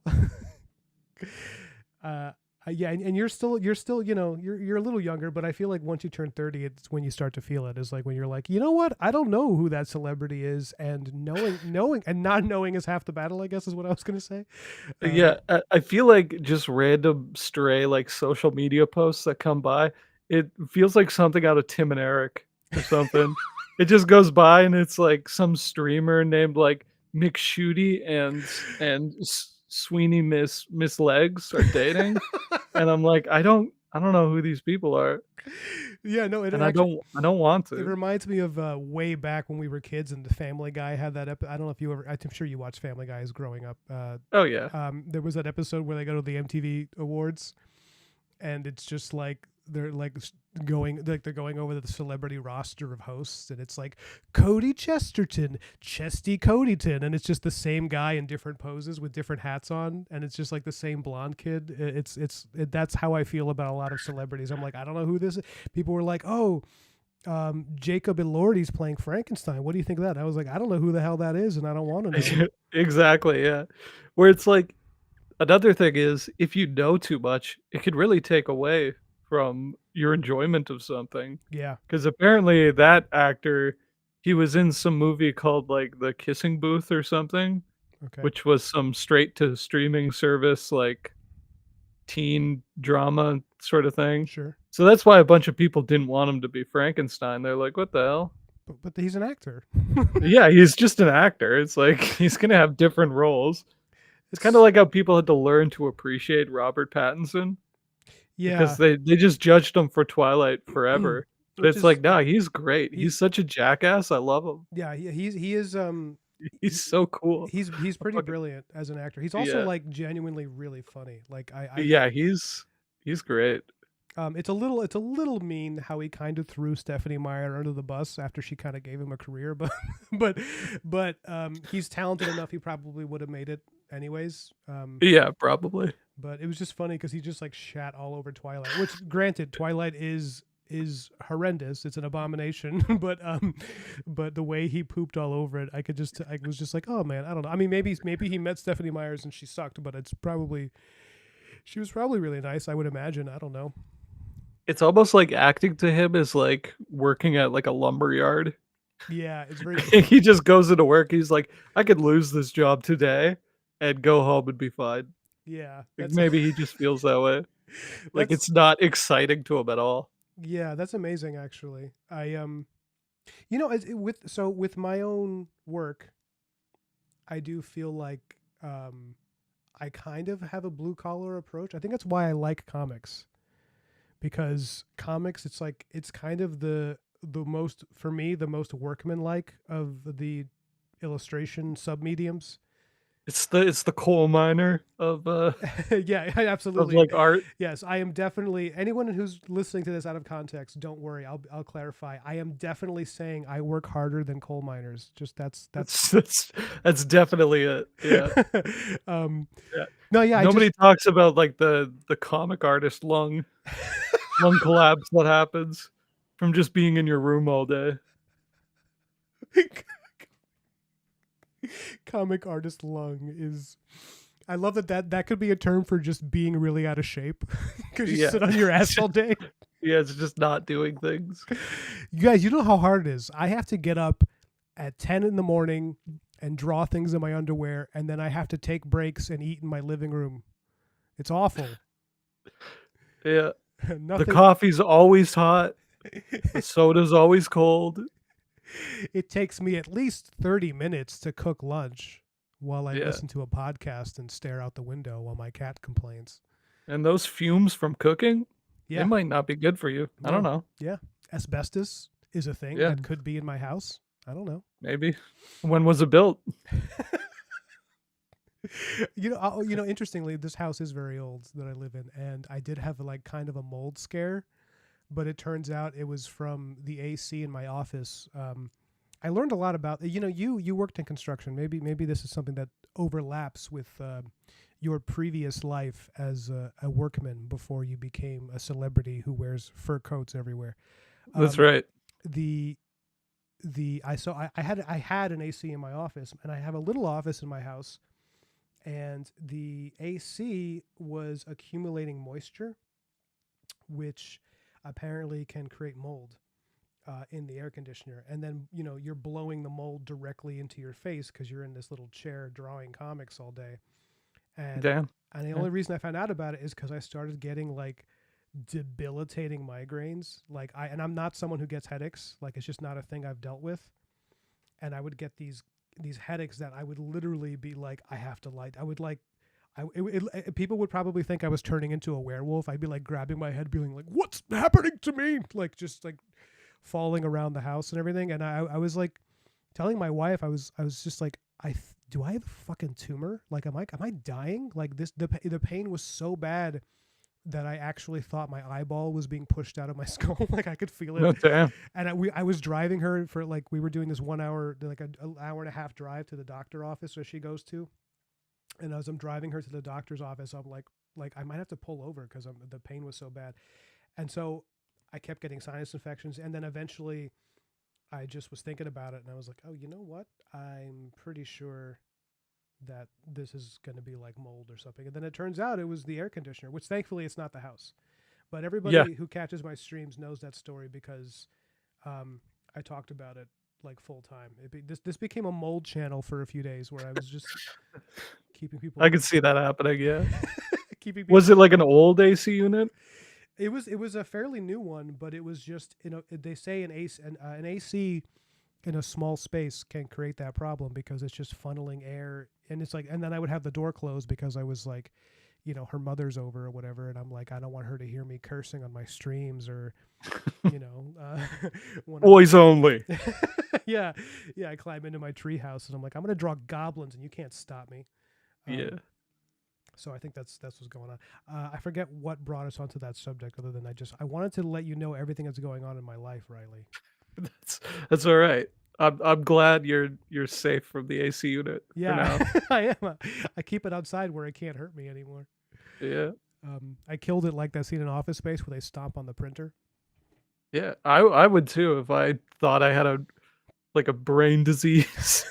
uh yeah, and you're still you're a little younger, but I feel like once you turn 30, it's when you start to feel it. Is like when you're like, you know what, I don't know who that celebrity is, and knowing and not knowing is half the battle, I guess is what I was gonna say. Yeah, I feel like just random stray, like, social media posts that come by, it feels like something out of Tim and Eric or something. It just goes by and it's, like, some streamer named, like, McShooty and Sweeney Miss Legs are dating, and I'm like, I don't know who these people are, Yeah, no, it and actually I don't want it to. reminds me of way back when we were kids and the Family Guy had that I don't know if you ever. I'm sure you watched Family Guy as growing up. Oh, yeah. There was that episode where they go to the MTV Awards, and it's just like they're they're going over the celebrity roster of hosts, and it's like Cody Chesterton, Chesty Codyton, and it's just the same guy in different poses with different hats on, and it's just like the same blonde kid. That's how I feel about a lot of celebrities. I'm like, I don't know who this is. People were like, oh, Jacob Elordi's playing Frankenstein. What do you think of that? I was like, I don't know who the hell that is, and I don't want to know. Exactly, yeah. Where it's like another thing is, if you know too much, it could really take away from your enjoyment of something. Yeah. Because apparently that actor, he was in some movie called, like, The Kissing Booth or something, Okay. which was some straight to streaming service, like, teen drama sorta thing. Sure. So that's why a bunch of people didn't want him to be Frankenstein. They're like, "What the hell?" But he's an actor. Yeah, he's just an actor. It's like, he's gonna have different roles. It's kinda It's like how people had to learn to appreciate Robert Pattinson because yeah. they just judged him for Twilight forever. But Which it's is like, "Nah, he's great. he He's such a jackass, I love him. yeah, he is He's so cool." he's I pretty fucking brilliant as an actor. He's also yeah. like genuinely really funny. Like Yeah, he's great. it's a little mean how he kind of threw Stephanie Meyer under the bus after she kind of gave him a career, but but he's talented enough he probably would have made it anyways. Yeah, probably. But it was just funny because he just like shat all over Twilight, which granted Twilight is horrendous. It's an abomination, but the way he pooped all over it, I was just like, oh man, I don't know. I mean, maybe he met Stephanie Myers and she sucked, but she was probably really nice, I would imagine. I don't know. It's almost like acting to him is like working at, like, a lumber yard. Yeah, it's very He just goes into work, he's like, "I could lose this job today and go home and be fine." yeah. Like, maybe he just feels that way. Like, That's it's not exciting to him at all. yeah, that's amazing actually. With my own work, I do feel like I kind of have a blue collar approach. I think that's why I like comics, because comics, it's like it's kind of the most, for me, the most workmanlike of the illustration submediums. It's the coal miner Yeah, of absolutely. like art. Yes, I am definitely, anyone who's listening to this out of context, don't worry. I'll clarify. I am definitely saying I work harder than coal miners. Just that's That's definitely it. Yeah. um Yeah. no, yeah, I just Nobody talks about like the comic artist lung collapse that happens from just being in your room all day. comic artist lung is, I love that could be a term for just being really out of shape because you Yeah. sit on your ass all day. Yeah, it's just not doing things. You guys, you know how hard it is. I have to get up at 10 in the morning and draw things in my underwear, and then I have to take breaks and eat in my living room. It's awful. Yeah. The Nothing. coffee's always hot, the soda's always cold. It takes me at least 30 minutes to cook lunch while I Yeah. listen to a podcast and stare out the window while my cat complains. And those fumes from cooking, they Yeah, might not be good for you. I don't no, know. yeah. Asbestos is a thing Yeah, that could be in my house. I don't know. maybe. When was it built? Interestingly, this house is very old that I live in, and I did have like kind of a mold scare, but it turns out it was from the AC in my office. I learned a lot about, you worked in construction. Maybe this is something that overlaps with your previous life as a workman before you became a celebrity who wears fur coats everywhere. That's Um, right. the I had an AC in my office, and I have a little office in my house, and the AC was accumulating moisture, which apparently can create mold in the air conditioner. And then, you're blowing the mold directly into your face because you're in this little chair drawing comics all day. And Damn. and the Yeah. only reason I found out about it is because I started getting like debilitating migraines. And I'm not someone who gets headaches. Like, it's just not a thing I've dealt with. And I would get these headaches that I would literally be like, I have to light. I would like, people would probably think I was turning into a werewolf. I'd be like grabbing my head, being like, "What's happening to me?" Like, just like falling around the house and everything. And I was like telling my wife, I was just like, do I have a fucking tumor? Like, am I dying? Like, the pain was so bad that I actually thought my eyeball was being pushed out of my skull. Like, I could feel it. Oh, damn. And I was driving her for, like, we were doing this 1 hour, like an hour and a half drive to the doctor office where she goes to. And as I'm driving her to the doctor's office, I'm like I might have to pull over because the pain was so bad. And so I kept getting sinus infections. And then eventually I just was thinking about it, and I was like, oh, you know what? I'm pretty sure that this is going to be like mold or something. And then it turns out it was the air conditioner, which thankfully it's not the house. But Yeah. everybody who catches my streams knows that story because I talked about it like full time. This became a mold channel for a few days where I was just keeping I people could see that happening, yeah. keeping people. Was it like an old AC unit? It was a fairly new one, but it was just, they say an AC in a small space can create that problem because it's just funneling air, and it's like, and then I would have the door closed because I was like, her mother's over or whatever, and I'm like, I don't want her to hear me cursing on my streams, or when Boys only. yeah, I climb into my treehouse and I'm like, I'm gonna draw goblins and you can't stop me. Yeah. So I think that's what's going on. I forget what brought us onto that subject, other than I wanted to let you know everything that's going on in my life, Riley. That's all right. I'm glad you're safe from the AC unit for Yeah, now. I am. I keep it outside where it can't hurt me anymore. Yeah. I killed it like that scene in Office Space where they stomp on the printer. Yeah. I would too if I thought I had a brain disease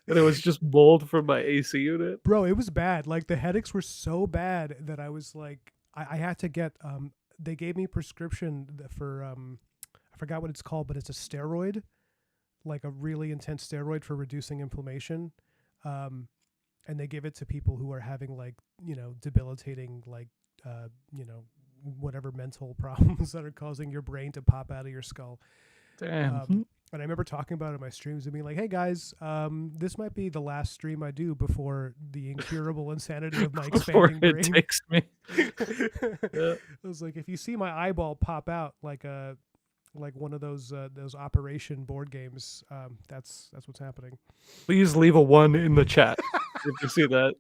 and it was just mold from my AC unit. Bro, it was bad. Like, the headaches were so bad that I was like, I had to get. They gave me prescription for I forgot what it's called, but it's a steroid, like a really intense steroid for reducing inflammation. And they give it to people who are having, like, debilitating, like, uh, you know, whatever mental problems that are causing your brain to pop out of your skull. Damn. And I remember talking about it in my streams and being like, "Hey guys, this might be the last stream I do before the incurable insanity of my Before expanding it brain." takes me. Yeah. I was like, if you see my eyeball pop out like one of those Operation board games, that's what's happening. Please leave a 1 in the chat if you see that.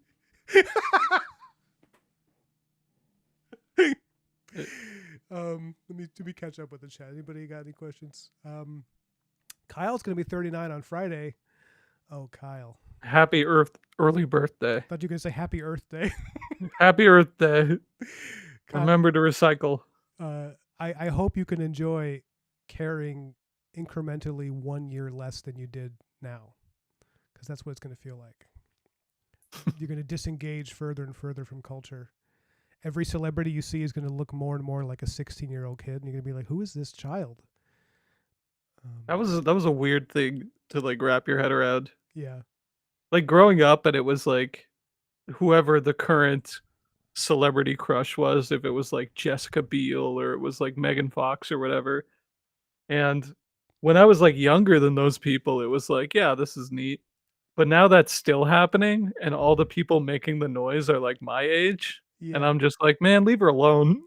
Let me catch up with the chat. Anybody got any questions? Kyle's gonna be 39 on Friday. Oh, Kyle. Happy early birthday. Thought you were gonna say Happy Earth Day. Happy Earth Day. Kyle, Remember to recycle. I hope you can enjoy caring incrementally 1 year less than you did now, because that's what it's gonna feel like. You're gonna disengage further and further from culture. Every celebrity you see is going to look more and more like a 16-year-old kid, and you're going to be like, "Who is this child?" That was a weird thing to like wrap your head around. Yeah, Like growing up, and it was like whoever the current celebrity crush was, if it was like Jessica Biel or it was like Megan Fox or whatever. And when I was like younger than those people, it was like, yeah, this is neat. But now that's still happening, and all the people making the noise are like my age, and yeah. I'm just like, man, leave her alone.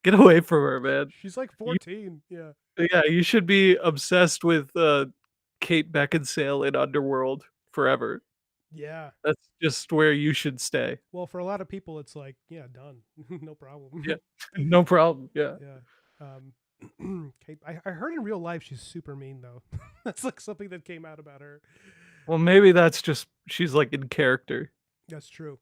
Get away from her, man. She's like You 14. Yeah, Yeah, you should be obsessed with, Kate Beckinsale in Underworld forever. yeah. That's just where you should stay. Well, for a lot of people, it's like, yeah, done, no Yeah, problem. no problem, yeah. Yeah. Kate, I heard in real life she's super mean though. That's like something that came out about her. Well, maybe that's just she's, like, in character. That's true.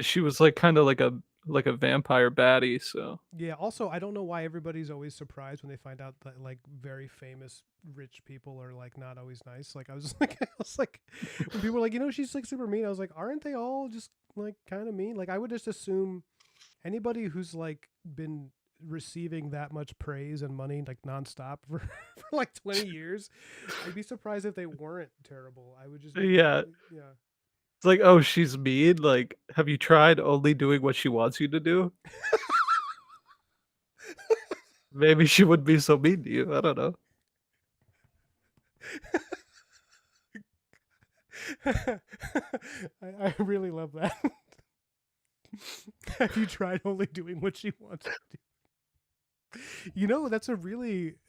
She was, like, kinda like a vampire baddie, so Yeah. Also, I don't know why everybody's always surprised when they find out that like very famous rich people are like not always nice. Like I was like, I was like, when people were like, she's like super mean. I was like, aren't they all just like kind of mean? Like I would just assume anybody who's like been receiving that much praise and money like nonstop for like 20 years, I'd be surprised if they weren't terrible. I would just, yeah. yeah. It's like, "Oh, she's mean?" Like, have you tried only doing what she wants you to do? Maybe she wouldn't be so mean to you, I don't know. I really love that. Have you tried only doing what she wants to do?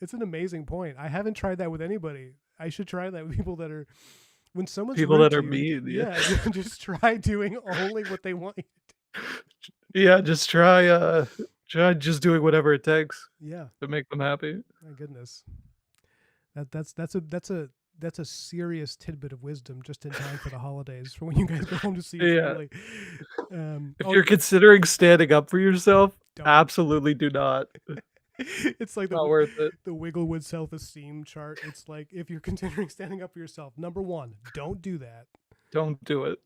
It's an amazing point. I haven't tried that with anybody. I should try that with people that are, when someone's People rude that to are you, mean, yeah. yeah, just try doing only what they want you to do. Yeah, just try just doing whatever it takes Yeah, to make them happy. my goodness. That's a serious tidbit of wisdom just in time for the holidays for when you guys go home to see your Yeah. family. If Oh, you're considering standing up for yourself, don't. absolutely do not. It's like Not worth it. the Wigglewood self-esteem chart. It's like if you're considering standing up for yourself, number one, don't do that. Don't do it.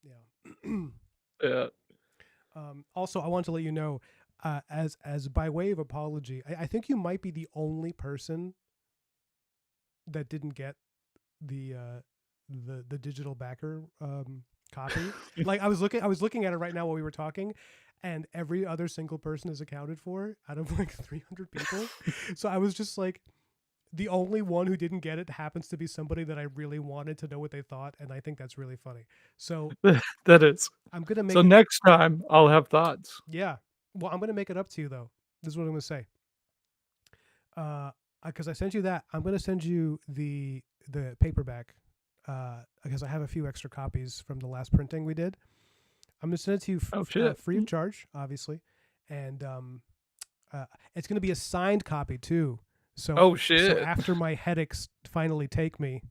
Yeah. Yeah. Also, I want to let you know, as by way of apology, I think you might be the only person that didn't get the digital backer copy. Like I was looking at it right now while we were talking, and every other single person is accounted for out of like 300 people. So I was just like, the only one who didn't get it happens to be somebody that I really wanted to know what they thought, and I think that's really funny. So That is. I'm gonna make So it. next time I'll have thoughts. Yeah. Well, I'm gonna make it up to you though. This is what I'm gonna say. Because I sent you that, I'm gonna send you the paperback. Because I have a few extra copies from the last printing we did. I'm gonna send it to you Oh shit. free of charge, obviously, and it's gonna be a signed copy too. Oh So shit. after my headaches finally take me,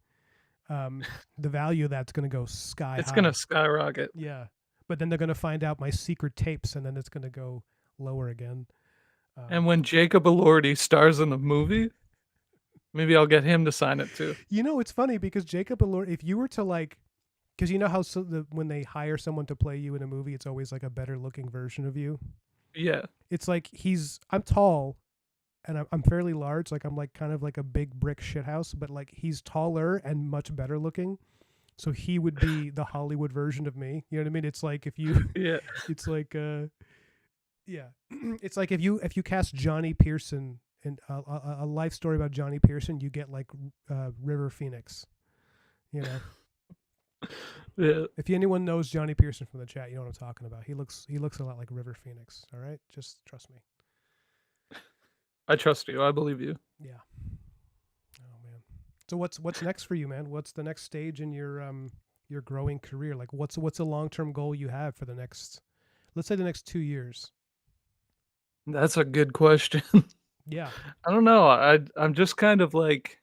the value of that's gonna go sky It's high. gonna skyrocket. Yeah, but then they're gonna find out my secret tapes, and then it's gonna go lower again. And when Jacob Elordi stars in the movie, maybe I'll get him to sign it too. It's funny because Jacob Elordi, if you were to like, because you know how when they hire someone to play you in a movie, it's always like a better looking version of you. Yeah. It's like I'm tall, and I'm fairly large. Like I'm like kind of like a big brick shithouse, but like he's taller and much better looking. So he would be the Hollywood version of me. You know what I mean? It's like if you, Yeah. it's like yeah, it's like if you cast Johnny Pearson a life story about Johnny Pearson, you get like River Phoenix. You know, Yeah, if anyone knows Johnny Pearson from the chat, you know what I'm talking about. He looks a lot like River Phoenix. All right, just trust me. I trust you. I believe you. Yeah. Oh man. So what's next for you, man? What's the next stage in your growing career? Like what's a long term goal you have for the next, let's say the next 2 years? That's a good question. Yeah. I don't know. I'm just kind of like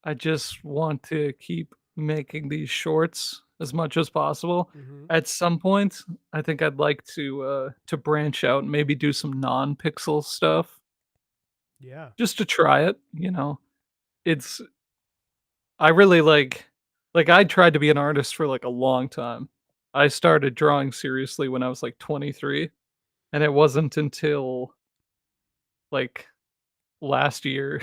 I just want to keep making these shorts as much as possible. Mm-hmm. At some point, I think I'd like to branch out and maybe do some non-pixel stuff Yeah. just to try it, you know. It's I really like I tried to be an artist for like a long time. I started drawing seriously when I was like 23, and it wasn't until like last year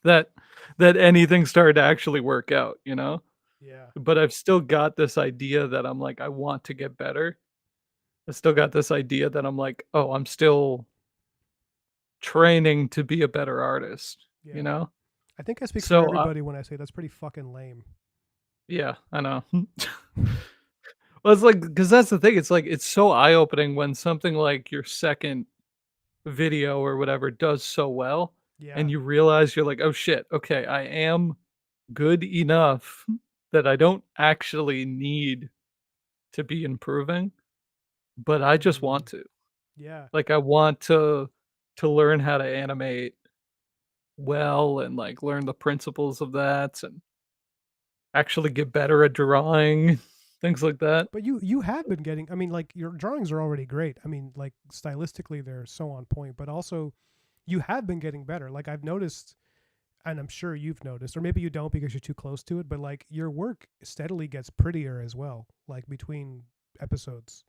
that that anything started to actually work out, you know? Yeah. But I've still got this idea that I'm like, I want to get better. I still got this idea that I'm like, oh, I'm still training to be a better artist, you Yeah. know? I think I speak for So, everybody when I say that's pretty fucking lame. yeah, I know. Well, it's like, because that's the thing. It's like, it's so eye opening when something like your second video or whatever does so well. Yeah. And you realize you're like, oh shit, okay, I am good enough that I don't actually need to be improving, but I just Mm, want to. yeah. Like, I want to learn how to animate well and, like, learn the principles of that and actually get better at drawing, things like that. But you have been getting, I mean, like your drawings are already great. I mean, like stylistically they're so on point, but also you have been getting better. Like I've noticed, and I'm sure you've noticed, or maybe you don't because you're too close to it, but like your work steadily gets prettier as well, like between episodes.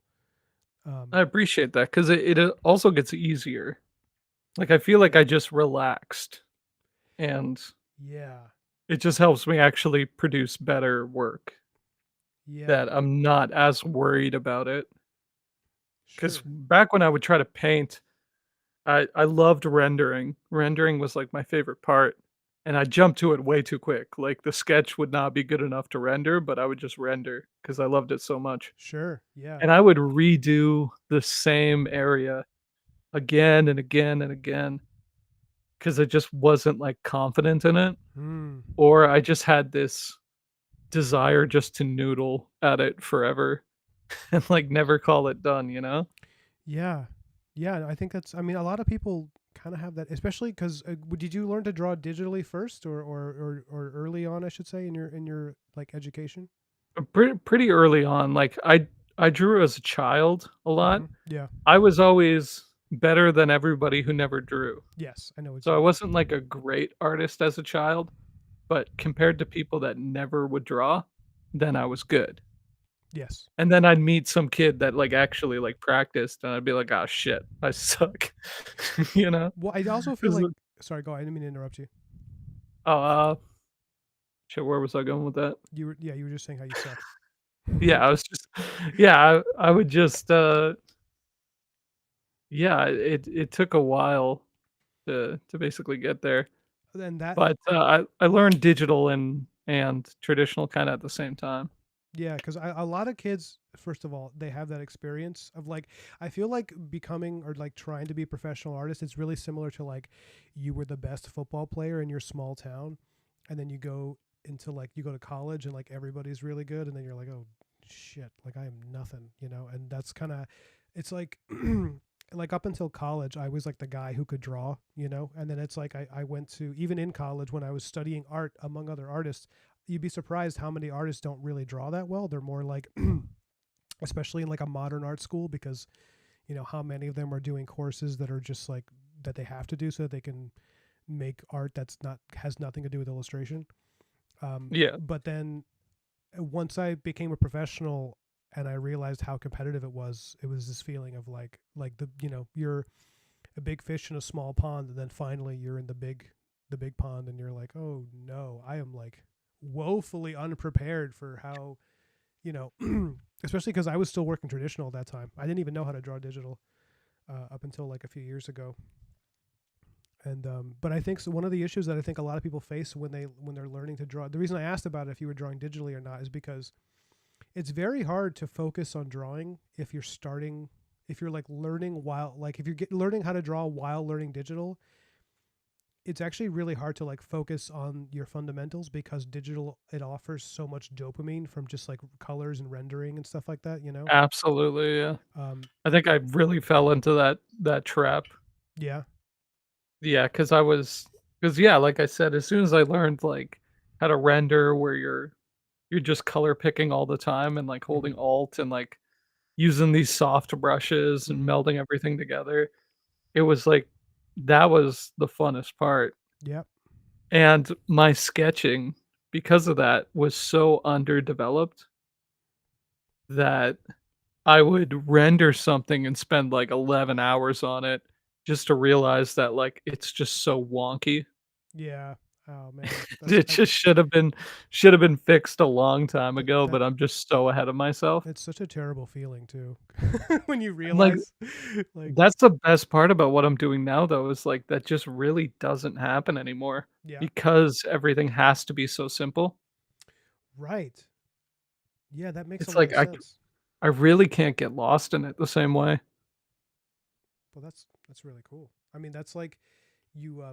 I Um, appreciate that 'cause it also gets easier. Like, I feel like I just relaxed, and yeah. it just helps me actually produce better work, Yeah. that I'm not as worried about it. Because Sure. back when I would try to paint, I loved rendering. Rendering was, like, my favorite part, and I jumped to it way too quick. Like, the sketch would not be good enough to render, but I would just render because I loved it so much. Sure. Yeah. And I would redo the same area again and again and again because I just wasn't, like, confident in it, Hmm. or I just had this desire just to noodle at it forever and, like, never call it done, you know? Yeah. Yeah. I think that's, I mean, a lot of people kind of have that, especially because did you learn to draw digitally first or early on, I should say, in your like education? Pretty early on, like, I drew as a child a lot. Mm-hmm. Yeah. I was always better than everybody who never drew. Yes. I know what So you I mean. wasn't, like, a great artist as a child, but compared to people that never would draw, then I was good. Yes. And then I'd meet some kid that, like, actually, like, practiced, and I'd be like, "Oh, shit. I suck." You know? Well, I also feel 'Cause like, the sorry, go. I didn't mean to interrupt you. oh, shit, where was I going with that? You were just saying how you suck. Yeah, I was just yeah, I would just, yeah, it took a while to basically get there, Then that, but, I learned digital and traditional kinda at the same time. yeah, because a lot of kids, first of all, they have that experience of like, I feel like becoming or like trying to be a professional artist. It's really similar to like you were the best football player in your small town, and then you go into like you go to college and like everybody's really good, and then you're like, oh shit, like I am nothing, you know. And that's kind of, it's like. Like up until college, I was like the guy who could draw, you know, and then it's like I went to, even in college when I was studying art among other artists, you'd be surprised how many artists don't really draw that well. They're more like, especially in like a modern art school, because you know how many of them are doing courses that are just like that they have to do so that they can make art that's not has nothing to do with illustration. Yeah. But then once I became a professional and I realized how competitive it was this feeling of like the, you know, you're a big fish in a small pond, and then finally you're in the big pond, and you're like, oh no, I am like woefully unprepared for how, you know, especially because I was still working traditional at that time. I didn't even know how to draw digital up until like a few years ago. And but I think so one of the issues that I think a lot of people face when they're learning to draw. The reason I asked about if you were drawing digitally or not is because it's very hard to focus on drawing if you're starting, if you're like learning while, like if you're learning how to draw while learning digital. It's actually really hard to like focus on your fundamentals because digital, it offers so much dopamine from just like colors and rendering and stuff like that, you know. Absolutely, yeah. um I think I really fell into that trap. yeah. Yeah, because yeah, like I said, as soon as I learned, like, how to render where you're just color picking all the time and, like, holding Hmm. alt and, like, using these soft brushes and Hmm. melding everything together, it was like that was the funnest part, Yep. and my sketching, because of that, was so underdeveloped that I would render something and spend, like, 11 hours on it just to realize that, like, it's just so wonky. Yeah. Oh man, that's It just should have been fixed a long time that, ago, that but I'm just so ahead of myself. it's such a terrible feeling too when you And, like, realize like that's the best part about what I'm doing now, though, is, like, that just really doesn't happen anymore yeah. because everything has to be so simple. Right. Yeah, that makes a It's lot like of sense. I really can't get lost in it the same way. Well, that's really cool. I mean, that's like you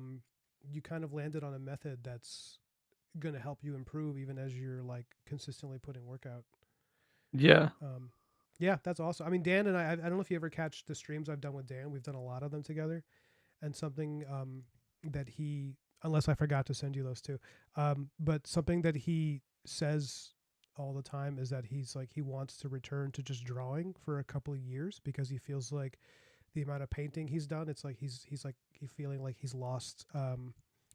you kind of landed on a method that's going to help you improve even as you're like consistently putting work out. Yeah. um yeah, that's awesome. I mean, Dan and I don't know if you ever catch the streams I've done with Dan. We've done a lot of them together. And something that he, unless I forgot to send you those too, but something that he says all the time is that he's like he wants to return to just drawing for a couple of years because he feels like the amount of painting he's done, it's like he's like he feeling like he's lost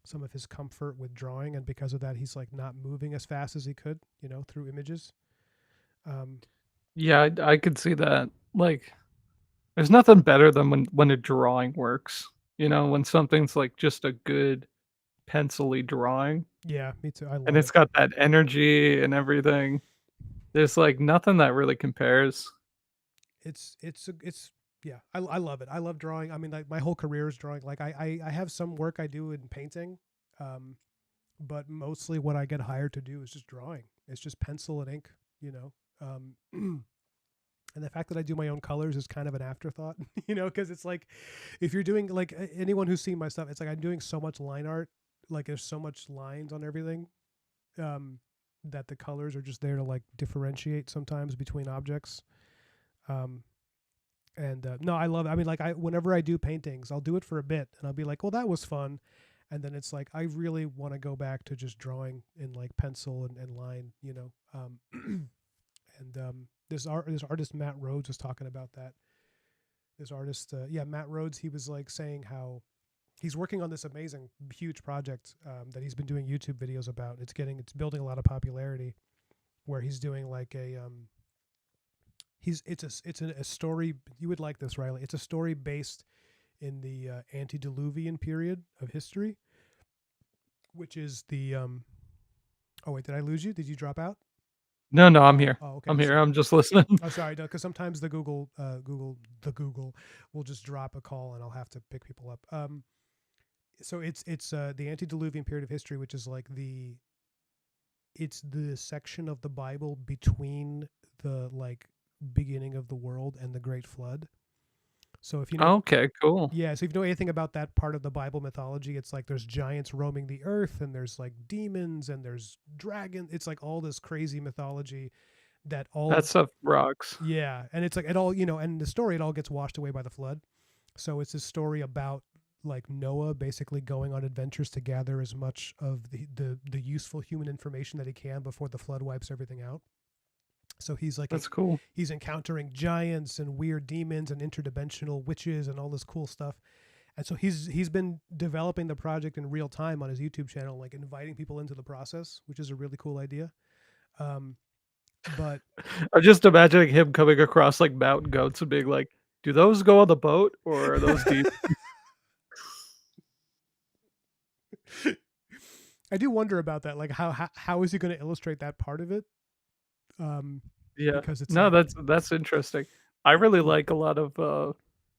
some of his comfort with drawing, and because of that he's like not moving as fast as he could, you know, through images. um Yeah, I could see that. Like, there's nothing better than when a drawing works, when something's, like, just a good pencil-y drawing, yeah, me too, I and love it's it. got that energy and everything. There's, like, nothing that really compares. It's yeah, I love it. I love drawing. I mean, like my whole career is drawing. Like I have some work I do in painting, um but mostly what I get hired to do is just drawing. It's just pencil and ink, you know. And the fact that I do my own colors is kind of an afterthought, you know, because it's like if you're doing like anyone who's seen my stuff, it's like I'm doing so much line art, like there's so much lines on everything, um, that the colors are just there to like differentiate sometimes between objects. Um, and no, I love it. I mean, like I whenever I do paintings, I'll do it for a bit, and I'll be like, well, that was fun, and then it's like I really want to go back to just drawing in like pencil and line, you know. And this artist Matt Rhodes was talking about that. This artist, yeah, Matt Rhodes, he was like saying how he's working on this amazing, huge project that he's been doing YouTube videos about. It's building a lot of popularity. Where he's doing like a a story. You would like this, Riley. It's a story based in the antediluvian period of history, which is the oh wait, did I lose you? Did you drop out? No, no, I'm here. Oh, okay. I'm here, I'm just listening. Oh, sorry, no, because sometimes the Google will just drop a call and I'll have to pick people up. So it's the antediluvian period of history, which is like it's the section of the Bible between the like beginning of the world and the Great Flood. So if you know, Okay, cool. yeah, so if you know anything about that part of the Bible mythology, it's like there's giants roaming the earth, and there's like demons, and there's dragons. It's like all this crazy mythology that That all, stuff rocks. yeah, and it's like it all, you know, and the story, it all gets washed away by the flood. So it's a story about like Noah basically going on adventures to gather as much of the useful human information that he can before the flood wipes everything out. So That's cool. he's encountering giants and weird demons and interdimensional witches and all this cool stuff. And so he's been developing the project in real time on his YouTube channel, like inviting people into the process, which is a really cool idea. Um, but I'm just imagining him coming across, like, mountain goats and being like, "Do those go on the boat, or are those deep?" I do wonder about that. Like how is he going to illustrate that part of it? Um, Yeah. because it's No, like, that's interesting. I really like a lot of,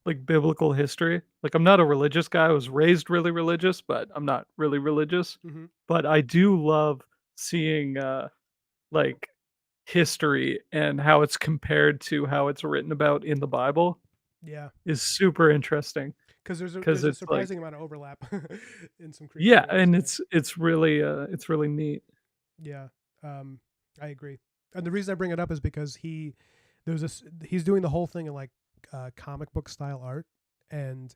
like biblical history. Like I'm not a religious guy. I was raised really religious, but I'm not really religious. Hmm. But I do love seeing like history and how it's compared to how it's written about in the Bible Yeah, is super interesting because because there's a it's like surprising amount of overlap in some crazy yeah, ways. and Yeah, it's really neat. yeah, I agree. And the reason I bring it up is because he's doing the whole thing in like comic book style art, and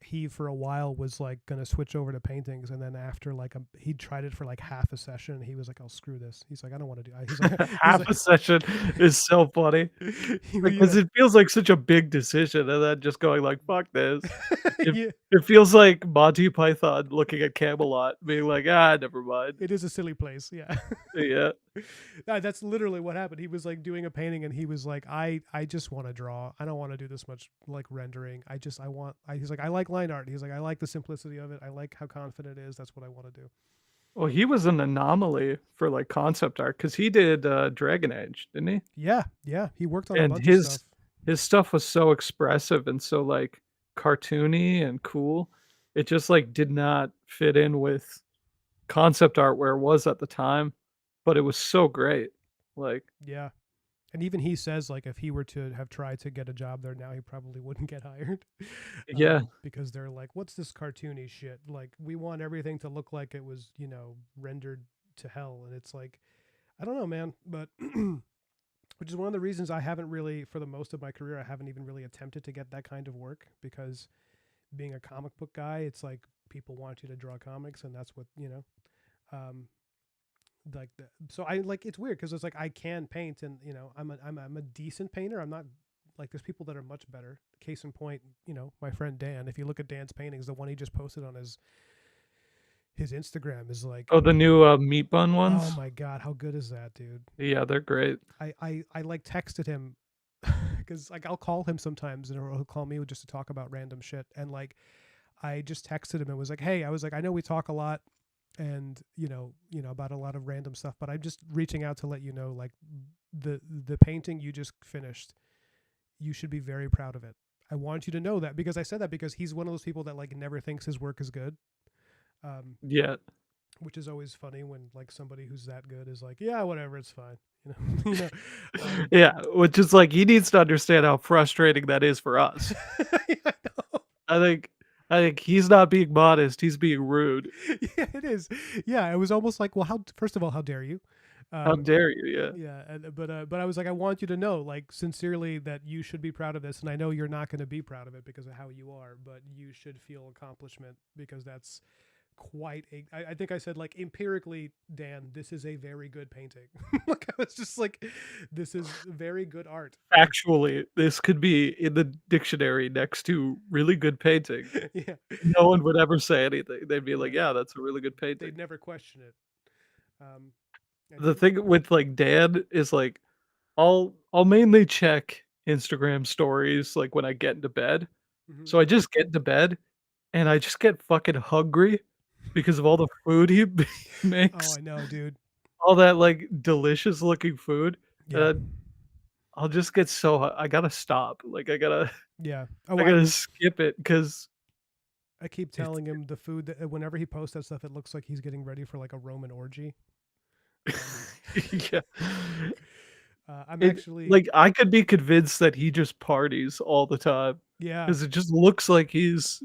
he for a while was like gonna switch over to paintings, and then after like he tried it for like half a session, and he was like, "Oh, screw this." He's like, "I don't want to do." He's like, he's Half like, a session is so funny. yeah, Because it feels like such a big decision and then just going like, "Fuck this." It yeah. it feels like Monty Python looking at Camelot being like, "Ah, never mind." It is a silly place, yeah. Yeah. That's literally what happened. He was like doing a painting, and he was like, I just want to draw. I don't want to do this much like rendering. He's like, I like line art. He's like, I like the simplicity of it. I like how confident it is. That's what I want to do. Well, he was an anomaly for, like, concept art because he did, Dragon Age, didn't he? Yeah, yeah. He worked on a And bunch of stuff. his stuff was so expressive and so, like, cartoony and cool. It just, like, did not fit in with concept art where it was at the time, but it was so great. Like Yeah. And even he says like if he were to have tried to get a job there now, he probably wouldn't get hired, yeah. because they're like, "What's this cartoony shit? Like, we want everything to look like it was, rendered to hell." And it's like, I don't know, man, but which is one of the reasons I haven't really, for the most of my career, I haven't even really attempted to get that kind of work, because being a comic book guy, it's like people want you to draw comics, and that's what Um, like so I like it's weird because it's like I can paint, and I'm a decent painter. I'm not like there's people that are much better. Case in point, my friend Dan. If you look at Dan's paintings, the one he just posted on his Instagram is like, Oh, the new, meat bun oh ones? my god, how good is that, dude? Yeah, they're great. I like texted him because like I'll call him sometimes, and he'll call me just to talk about random shit, and like I just texted him and was like, hey, I was like, I know we talk a lot, and about a lot of random stuff, but I'm just reaching out to let you know, like, the painting you just finished, you should be very proud of it. I want you to know that, because I said that because he's one of those people that like never thinks his work is good. um, Yeah. which is always funny when like somebody who's that good is like, yeah, whatever, it's fine. you know Yeah, which is like, he needs to understand how frustrating that is for us. yeah, I know. I think I think he's not being modest, he's being rude. Yeah, it is. Yeah, it was almost like, well, how first of all, how dare you? How um dare you, yeah. Yeah, but I was like, I want you to know, like, sincerely, that you should be proud of this, and I know you're not going to be proud of it because of how you are, but you should feel accomplishment, because that's quite a. I think I said, like, empirically, Dan, this is a very good painting. Like, I was just like, this is very good art. Like, Actually, this could be in the dictionary next to really good painting. yeah, No one would ever say anything. They'd be like, yeah, "Yeah, that's a really good they'd painting." never question it. Um, and The he, thing with, like, Dan is, like, I'll mainly check Instagram stories, like, when I get into bed. mhm. So I just get into bed, and I just get fucking hungry because of all the food he Oh, makes, I know, dude. all that, like, delicious looking food, Yeah, and I'll just get so I gotta stop, like, yeah. Oh, I gotta skip it because I keep it's telling him the food that whenever he posts that stuff, it looks like he's getting ready for like a Roman orgy. Um, yeah. I'm It actually, like, I could be convinced that he just parties all the time yeah, because it just looks like he's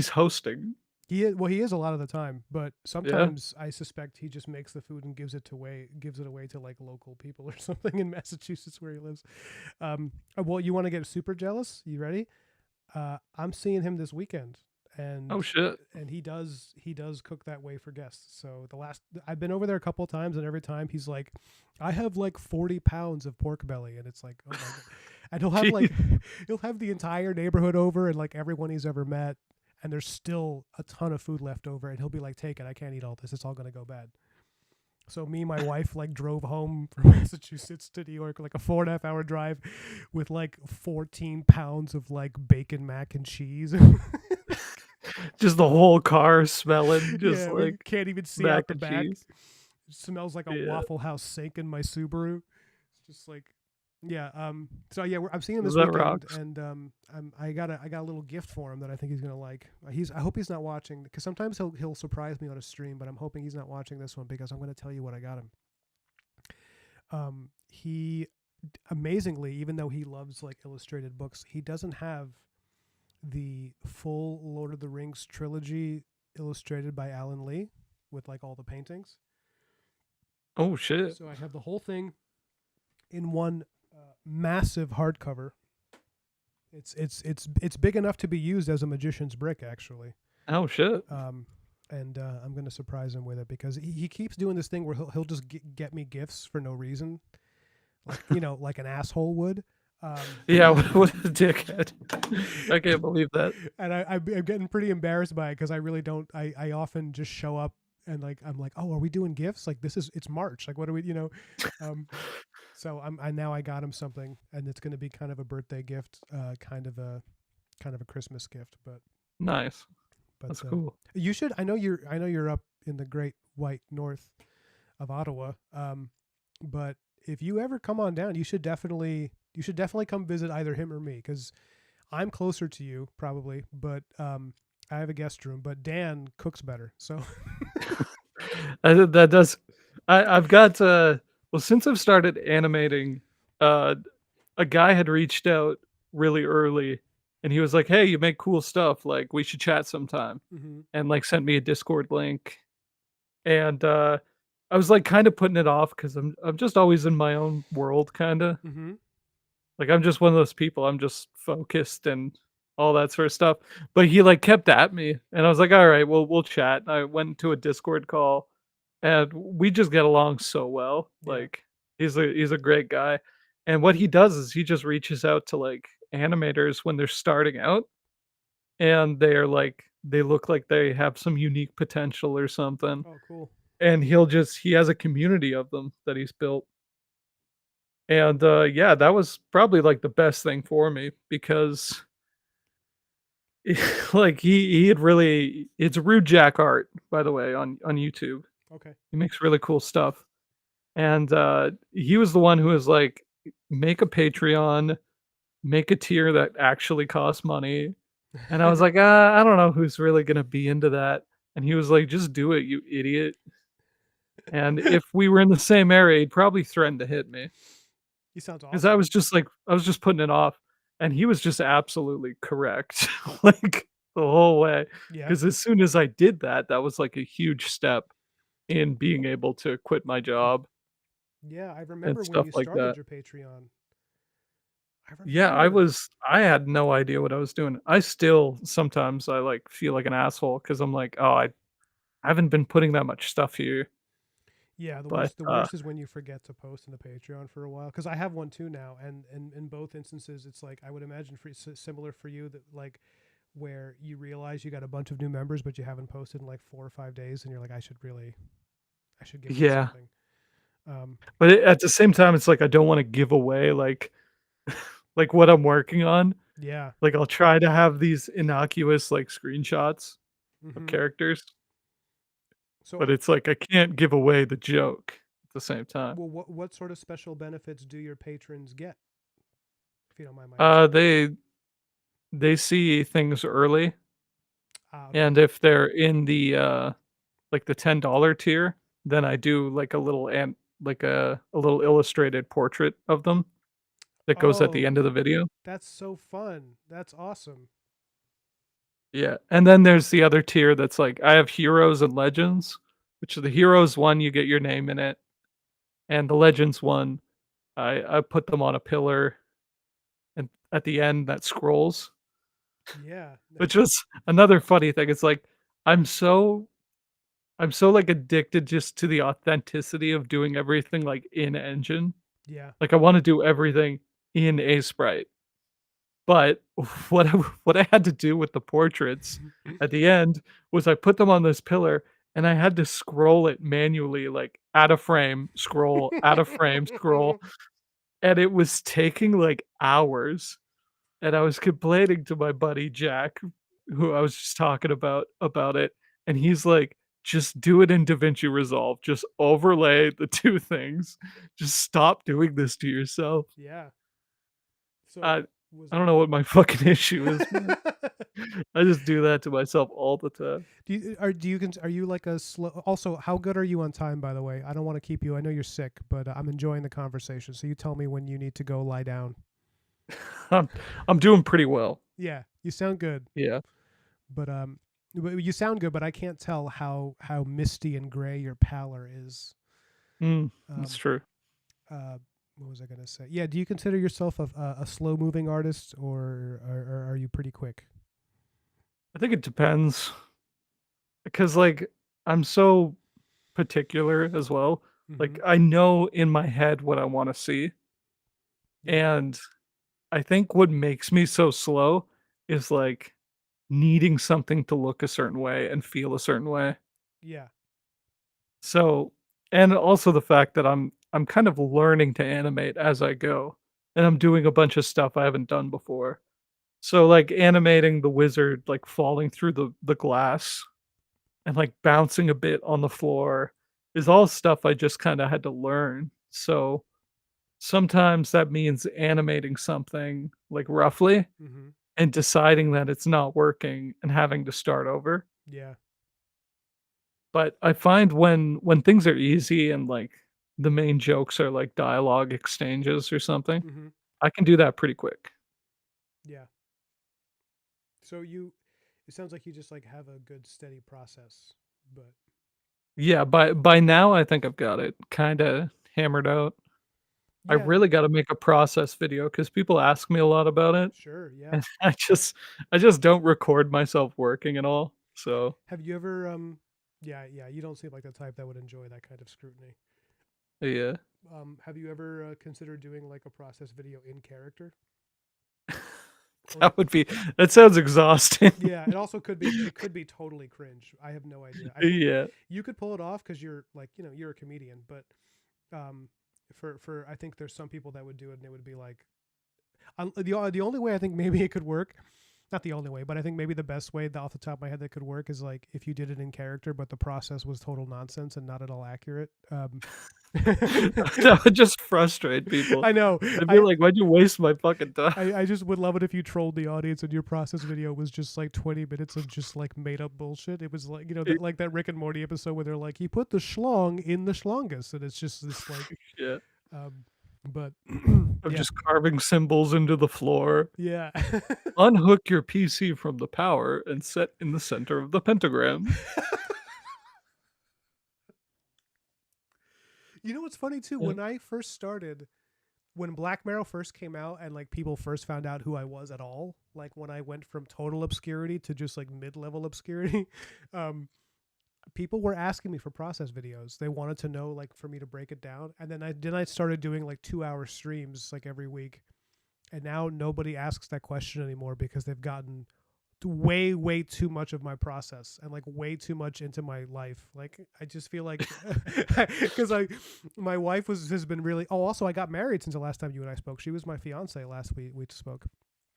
hosting. he is a lot of the time, but Yeah. sometimes I suspect he just makes the food and gives it away to like local people or something in Massachusetts where he lives. Well, you want to get super jealous? You ready? I'm seeing him this weekend, Oh, and shit. he does cook that way for guests. So I've been over there a couple of times, and every time he's like, I have like 40 pounds of pork belly, and it's like, oh my god. And he'll have like Jeez. he'll have the entire neighborhood over, and like everyone he's ever met, and there's still a ton of food left over, and he'll be like, take it, I can't eat all this, it's all gonna go bad. So me and my wife like drove home from Massachusetts to New York, like a 4.5 hour drive, with like 14 pounds of like bacon mac and cheese. Just the whole car smelling just Yeah, we like can't even see mac out the and back. cheese. It smells like a Yeah. Waffle House sink in my Subaru. It's just like, Yeah. So yeah, I'm seeing him this That weekend, rocks. and I got a little gift for him that I think he's gonna like. I hope he's not watching because sometimes he'll surprise me on a stream, but I'm hoping he's not watching this one because I'm gonna tell you what I got him. He amazingly, even though he loves like illustrated books, he doesn't have the full Lord of the Rings trilogy illustrated by Alan Lee with like all the paintings. Oh shit. So I have the whole thing in one massive hardcover. It's big enough to be used as a magician's brick, actually. Oh shit. Um, and I'm gonna surprise him with it because he keeps doing this thing where he'll just get me gifts for no reason, like like an asshole would. Yeah, what a dickhead. I can't believe that. And I'm getting pretty embarrassed by it because I really don't. I often just show up and like I'm like, oh, are we doing gifts? Like it's March. Like what are we? Um, so I now I got him something, and it's going to be kind of a birthday gift, kind of a Christmas gift. But Nice. but That's cool. you should. I know you're up in the Great White North of Ottawa. But if you ever come on down, you should definitely come visit either him or me because I'm closer to you probably, but I have a guest room. But Dan cooks better, so That does. I've got well, since I've started animating, uh a guy had reached out really early and he was like, "Hey, you make cool stuff. Like we should chat sometime." hmm And like sent me a Discord link. And I was like kind of putting it off cuz I'm just always in my own world kind of. hmm Like I'm just one of those people. I'm just focused and all that sort of stuff. But he like kept at me and I was like, "All right, well, we'll chat." And I went to a Discord call and we just get along so well. yeah, Like he's a great guy. And what he does is he just reaches out to like animators when they're starting out and they're like they look like they have some unique potential or something. oh cool, And he has a community of them that he's built. And yeah, that was probably like the best thing for me because like he had really it's Rude Jack art, by the way, on YouTube. okay, He makes really cool stuff. And he was the one who was like, make a Patreon, make a tier that actually costs money. And I was like, I don't know who's really gonna be into that. And he was like, just do it, you idiot. And if we were in the same area, he'd probably threaten to hit me. he sounds 'Cause I awesome. was just like I was just putting it off, and he was just absolutely correct, like, the whole way. Yeah, Because as soon as I did that, that was, like, a huge step in being able to quit my job yeah. I and remember when stuff you like started that. your Patreon. I Yeah, remember. I had no idea what I was doing. I still sometimes I, like, feel like an asshole because 'cause I'm like, "Oh, I haven't been putting that much stuff here." Yeah, the But, worst. The worst is when you forget to post in the Patreon for a while. Because I have one too now, and in both instances, it's like I would imagine similar for you that like where you realize you got a bunch of new members, but you haven't posted in like 4 or 5 days, and you're like, I should give them yeah. something. Um, But at the same time, it's like I don't wanna give away, like, what I'm working on. yeah. Like, I'll try to have these innocuous, like, screenshots of hmm characters, So, but it's like I can't give away the joke at the same time. well, what sort of special benefits do your patrons get? If you don't mind my Uh, asking. they they see things early, Ah, okay. and if they're in the, like, the $10 tier, then I do, like, a little illustrated portrait of them that goes at the Oh, end of the video. that's so fun. That's awesome. Yeah, and then there's the other tier that's like I have heroes and legends, which the heroes one, you get your name in it, and the legends one, I put them on a pillar, and at the end that scrolls, Yeah. which was another funny thing. It's like I'm so I'm so like addicted just to the authenticity of doing everything like in engine. Yeah. Like I want to do everything in a sprite. But what I had to do with the portraits at the end was I put them on this pillar and I had to scroll it manually, like out of frame, scroll, out of frame, scroll, and it was taking like hours. And I was complaining to my buddy Jack, who I was just talking about it, and he's like, just do it in DaVinci Resolve. Just overlay the 2 things. Just stop doing this to yourself. Yeah. So I was I it? don't know what my fucking issue is, man. I just do that to myself all the time. Are you like a slow? Also, how good are you on time? By the way, I don't want to keep you. I know you're sick, but I'm enjoying the conversation. So you tell me when you need to go lie down. I'm I'm doing pretty well. Yeah, you sound good, Yeah. but you sound good, but I can't tell how misty and gray your pallor is. That's Um, true. uh, what was I gonna say? Yeah, do you consider yourself a slow moving artist, or are you pretty quick? I think it depends because, like, I'm so particular as well. Mm-hmm. Like, I know in my head what I wanna see, Yeah. and I think what makes me so slow is, like, needing something to look a certain way and feel a certain way. Yeah. So and also the fact that I'm kind of learning to animate as I go, and I'm doing a bunch of stuff I haven't done before. So, like, animating the wizard, like, falling through the glass and, like, bouncing a bit on the floor is all stuff I just kinda had to learn. So, sometimes that means animating something, like, roughly Mm-hmm. and deciding that it's not working and having to start over. Yeah. But I find when things are easy and, like, the main jokes are, like, dialogue exchanges or something, Mm-hmm. I can do that pretty quick. Yeah. So it sounds like you just like have a good steady process, but Yeah, by now, I think I've got it kinda hammered out. I yeah, really gotta make a process video because people ask me a lot about it, sure, yeah. and I just don't record myself working at all, so, Have you ever yeah, yeah, you don't seem like the type that would enjoy that kind of scrutiny. yeah. Have you ever considered doing like a process video in character? Or That would be that sounds exhausting. yeah, it could be totally cringe. I have no idea. I think Yeah. you could pull it off cuz you're like, you're a comedian, but um for I think there's some people that would do it and it would be like the only way I think maybe it could work, not the only way, but I think maybe the best way off the top of my head that could work is like if you did it in character, but the process was total nonsense and not at all accurate. That would just frustrate people. I know. They'd be I, like, "Why'd you waste my fucking time?" I just would love it if you trolled the audience and your process video was just like 20 minutes of just like made up bullshit. It was like, that like that Rick and Morty episode where they're like, he put the schlong in the schlongus. And it's just this like, Yeah. um, but Of yeah, just carving symbols into the floor. yeah. Unhook your PC from the power and set in the center of the pentagram. You know what's funny too? Yeah. When I first started, when Black Mirror first came out and like people first found out who I was at all, like when I went from total obscurity to just like mid-level obscurity, um, people were asking me for process videos. They wanted to know like for me to break it down, and then I started doing like 2 hour streams like every week, and now nobody asks that question anymore because they've gotten way too much of my process and like way too much into my life. Like I just feel like because I my wife has been really. Oh, also I got married since the last time you and I spoke. She was my fiance last week we spoke.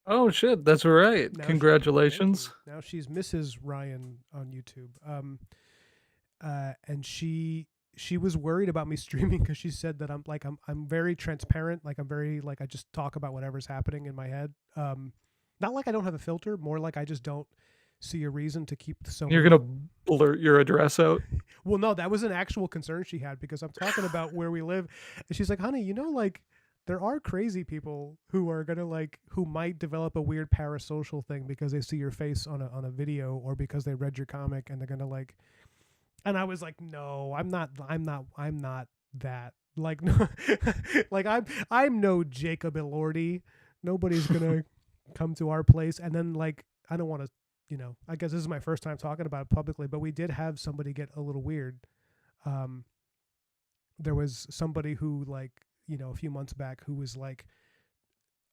Oh, shit, that's right. Now she, thank you. Congratulations. Now she's Mrs. Ryan on YouTube. And she was worried about me streaming because she said that I'm very transparent. Like I'm very like I just talk about whatever's happening in my head. Not like I don't have a filter, more like I just don't see a reason to keep so You're many. gonna blurt your address out? Well, no, that was an actual concern she had because I'm talking about where we live, and she's like, "Honey, like there are crazy people who are gonna like who might develop a weird parasocial thing because they see your face on a video or because they read your comic and they're gonna like." And I was like, "No, I'm not that. Like, no, like I'm no Jacob Elordi. Nobody's gonna come to our place." And then like I don't want to, I guess this is my first time talking about it publicly, but we did have somebody get a little weird. Um, there was somebody who like a few months back who was like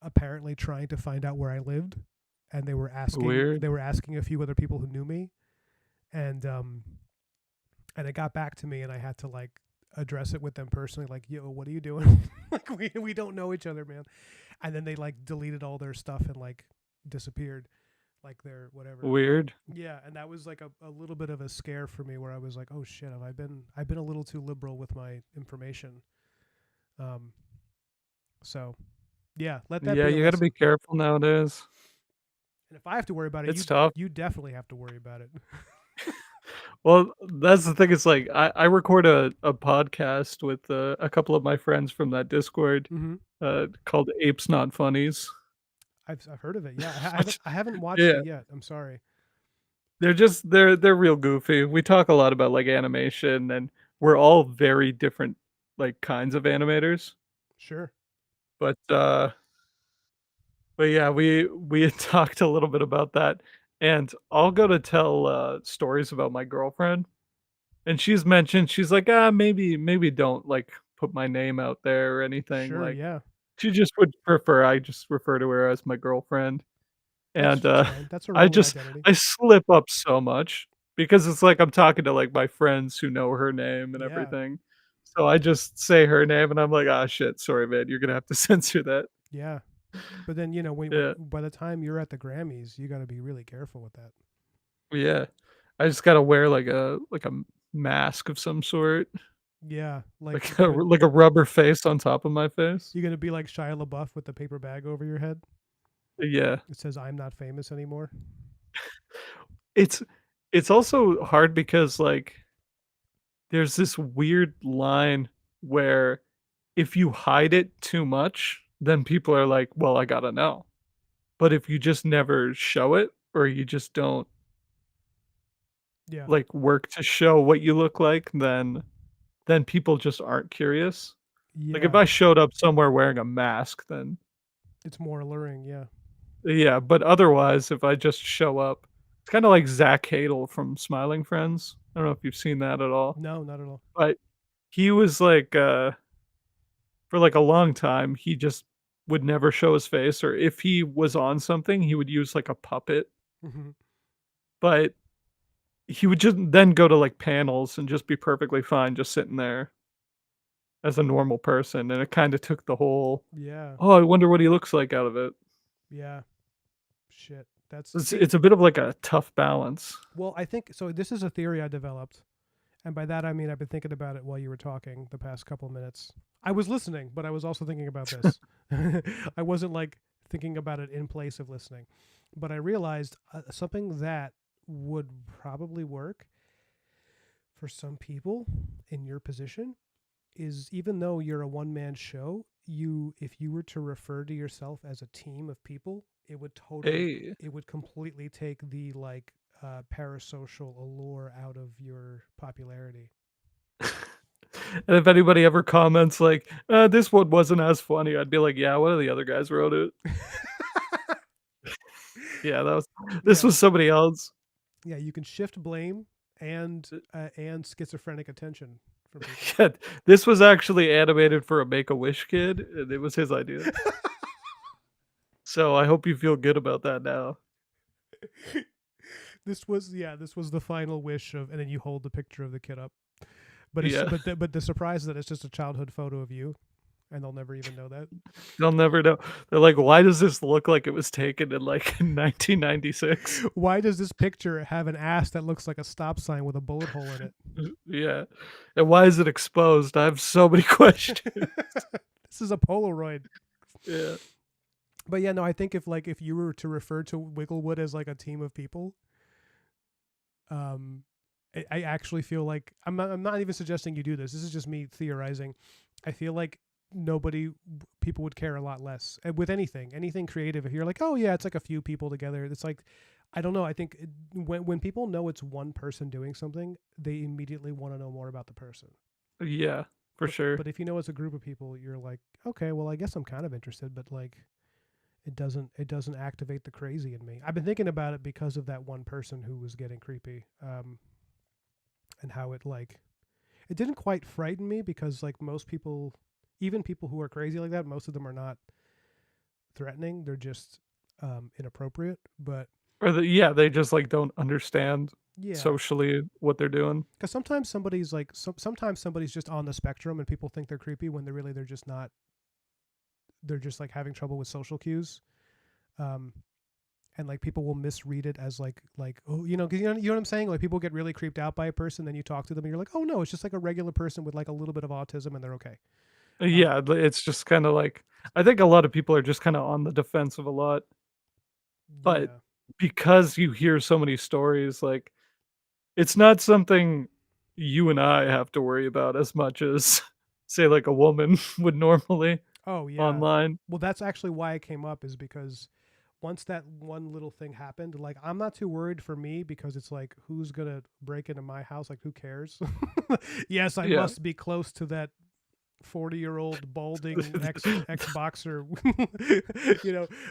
apparently trying to find out where I lived, and Weird. they were asking a few other people who knew me, and it got back to me, and I had to like address it with them personally, like, "Yo, what are you doing?" Like we don't know each other, man. And then they like deleted all their stuff and like disappeared. like their whatever. Weird. Yeah, and that was like a little bit of a scare for me, where I was like, oh shit, I've been a little too liberal with my information. Um, so yeah, let that Yeah, be a you got to lesson. be careful nowadays. And if I have to worry about it, It's tough. you definitely have to worry about it. Well, that's the thing. It's like I record a podcast with a couple of my friends from that Discord Mm-hmm. called Apes Not Funnies. I've heard of it. Yeah, I haven't Which, I haven't watched yeah, it yet. I'm sorry. they're real goofy. We talk a lot about like animation, and we're all very different like kinds of animators. Sure. But yeah, we had talked a little bit about that, and I'll go to tell stories about my girlfriend. And she's mentioned she's like, "Ah, maybe don't, like, put my name out there or anything," Sure. like, Yeah. she just would prefer I just refer to her as my girlfriend, and, That's fine. That's a I role and just identity. I slip up so much because it's like I'm talking to, like, my friends who know her name and Yeah. everything, so I just say her name, and I'm like, "Ah, shit, sorry, man, you're gonna have to censor that." Yeah. But then when Yeah, by the time you're at the Grammys, you got to be really careful with that. yeah. I just gotta wear, like a mask of some sort, Yeah. like a But like a rubber face on top of my face. you're gonna be like Shia LaBeouf with the paper bag over your head. Yeah. It says "I'm not famous anymore." It's it's also hard because, like, there's this weird line where if you hide it too much, then people are like, "Well, I gotta know." But if you just never show it or you just don't, Yeah. like, work to show what you look like, then people just aren't curious. Like, if Yeah. I showed up somewhere wearing a mask, then It's more alluring. Yeah. yeah, but otherwise, if I just show up it's kinda like Zach Hadel from Smiling Friends. I don't know if you've seen that at all, No, not at all. but he was like, for like a long time, he just would never show his face, or if he was on something, he would use like a puppet, Hmm. but he would just then go to like panels and just be perfectly fine just sitting there as a normal person, and it kinda took the whole, Yeah. "Oh, I wonder what he looks like" out of it. Yeah. Shit. That's It's see. it's a bit of like a tough balance. Well, I think so. This is a theory I developed, and by that I mean I've been thinking about it while you were talking the past couple minutes. I was listening, but I was also thinking about this. I wasn't like thinking about it in place of listening, but I realized something that would probably work for some people in your position is, even though you're a one man show, you if you were to refer to yourself as a team of people, Hey. it would completely take the like parasocial allure out of your popularity. And if anybody ever comments like, "This one wasn't as funny," I'd be like, "Yeah, one of the other guys wrote it." Yeah, that was this Yeah. was somebody else. Yeah, you can shift blame and schizophrenic attention from people. Yeah, this was actually animated for a Make-A-Wish kid, and it was his idea. So I hope you feel good about that now. This was the final wish of, and then you hold the picture of the kid up. But it's Yeah, but the surprise is that it's just a childhood photo of you, and they'll never even know that. they'll never know. They're like, "Why does this look like it was taken in, like, 1996?" Why does this picture have an ass that looks like a stop sign with a bullet hole in Yeah, and why is it exposed? I have so many questions. it? This is a Polaroid. Yeah. But yeah, no, I think if you were to refer to Wigglewood as like a team of people, um, I actually feel like I'm not even suggesting you do this. This is just me theorizing. I feel like nobody people would care a lot less with anything creative. If you're like, oh yeah, it's like a few people together. It's like, I don't know. I think when people know it's one person doing something, they immediately want to know more about the person. Yeah, for sure. But if you know it's a group of people, you're like, okay, well, I guess I'm kind of interested, but like it doesn't activate the crazy in me. I've been thinking about it because of that one person who was getting creepy, and how it didn't quite frighten me, because like most people, even people who are crazy like that, most of them are not threatening. They're just inappropriate. But Or yeah, they just, like, don't understand yeah, socially what they're doing. because sometimes somebody's like sometimes somebody's just on the spectrum and people think they're creepy when they're just not. They're just like having trouble with social cues. Um, and like people will misread it as like oh because you know what I'm saying, like people get really creeped out by a person, then you talk to them and you're like, oh no, it's just like a regular person with like a little bit of autism and they're okay. um Yeah, it's just kinda like I think a lot of people are just kinda on the defensive a lot, but yeah. because you hear so many stories, like, it's not something you and I have to worry about as much as, say, like, a woman would normally Oh yeah. online. Well, that's actually why it came up, is because once that one little thing happened, like I'm not too worried for me because it's like who's gonna break into my house? Like who cares? Yes, I Yeah. must be close to that 40-year-old balding ex boxer,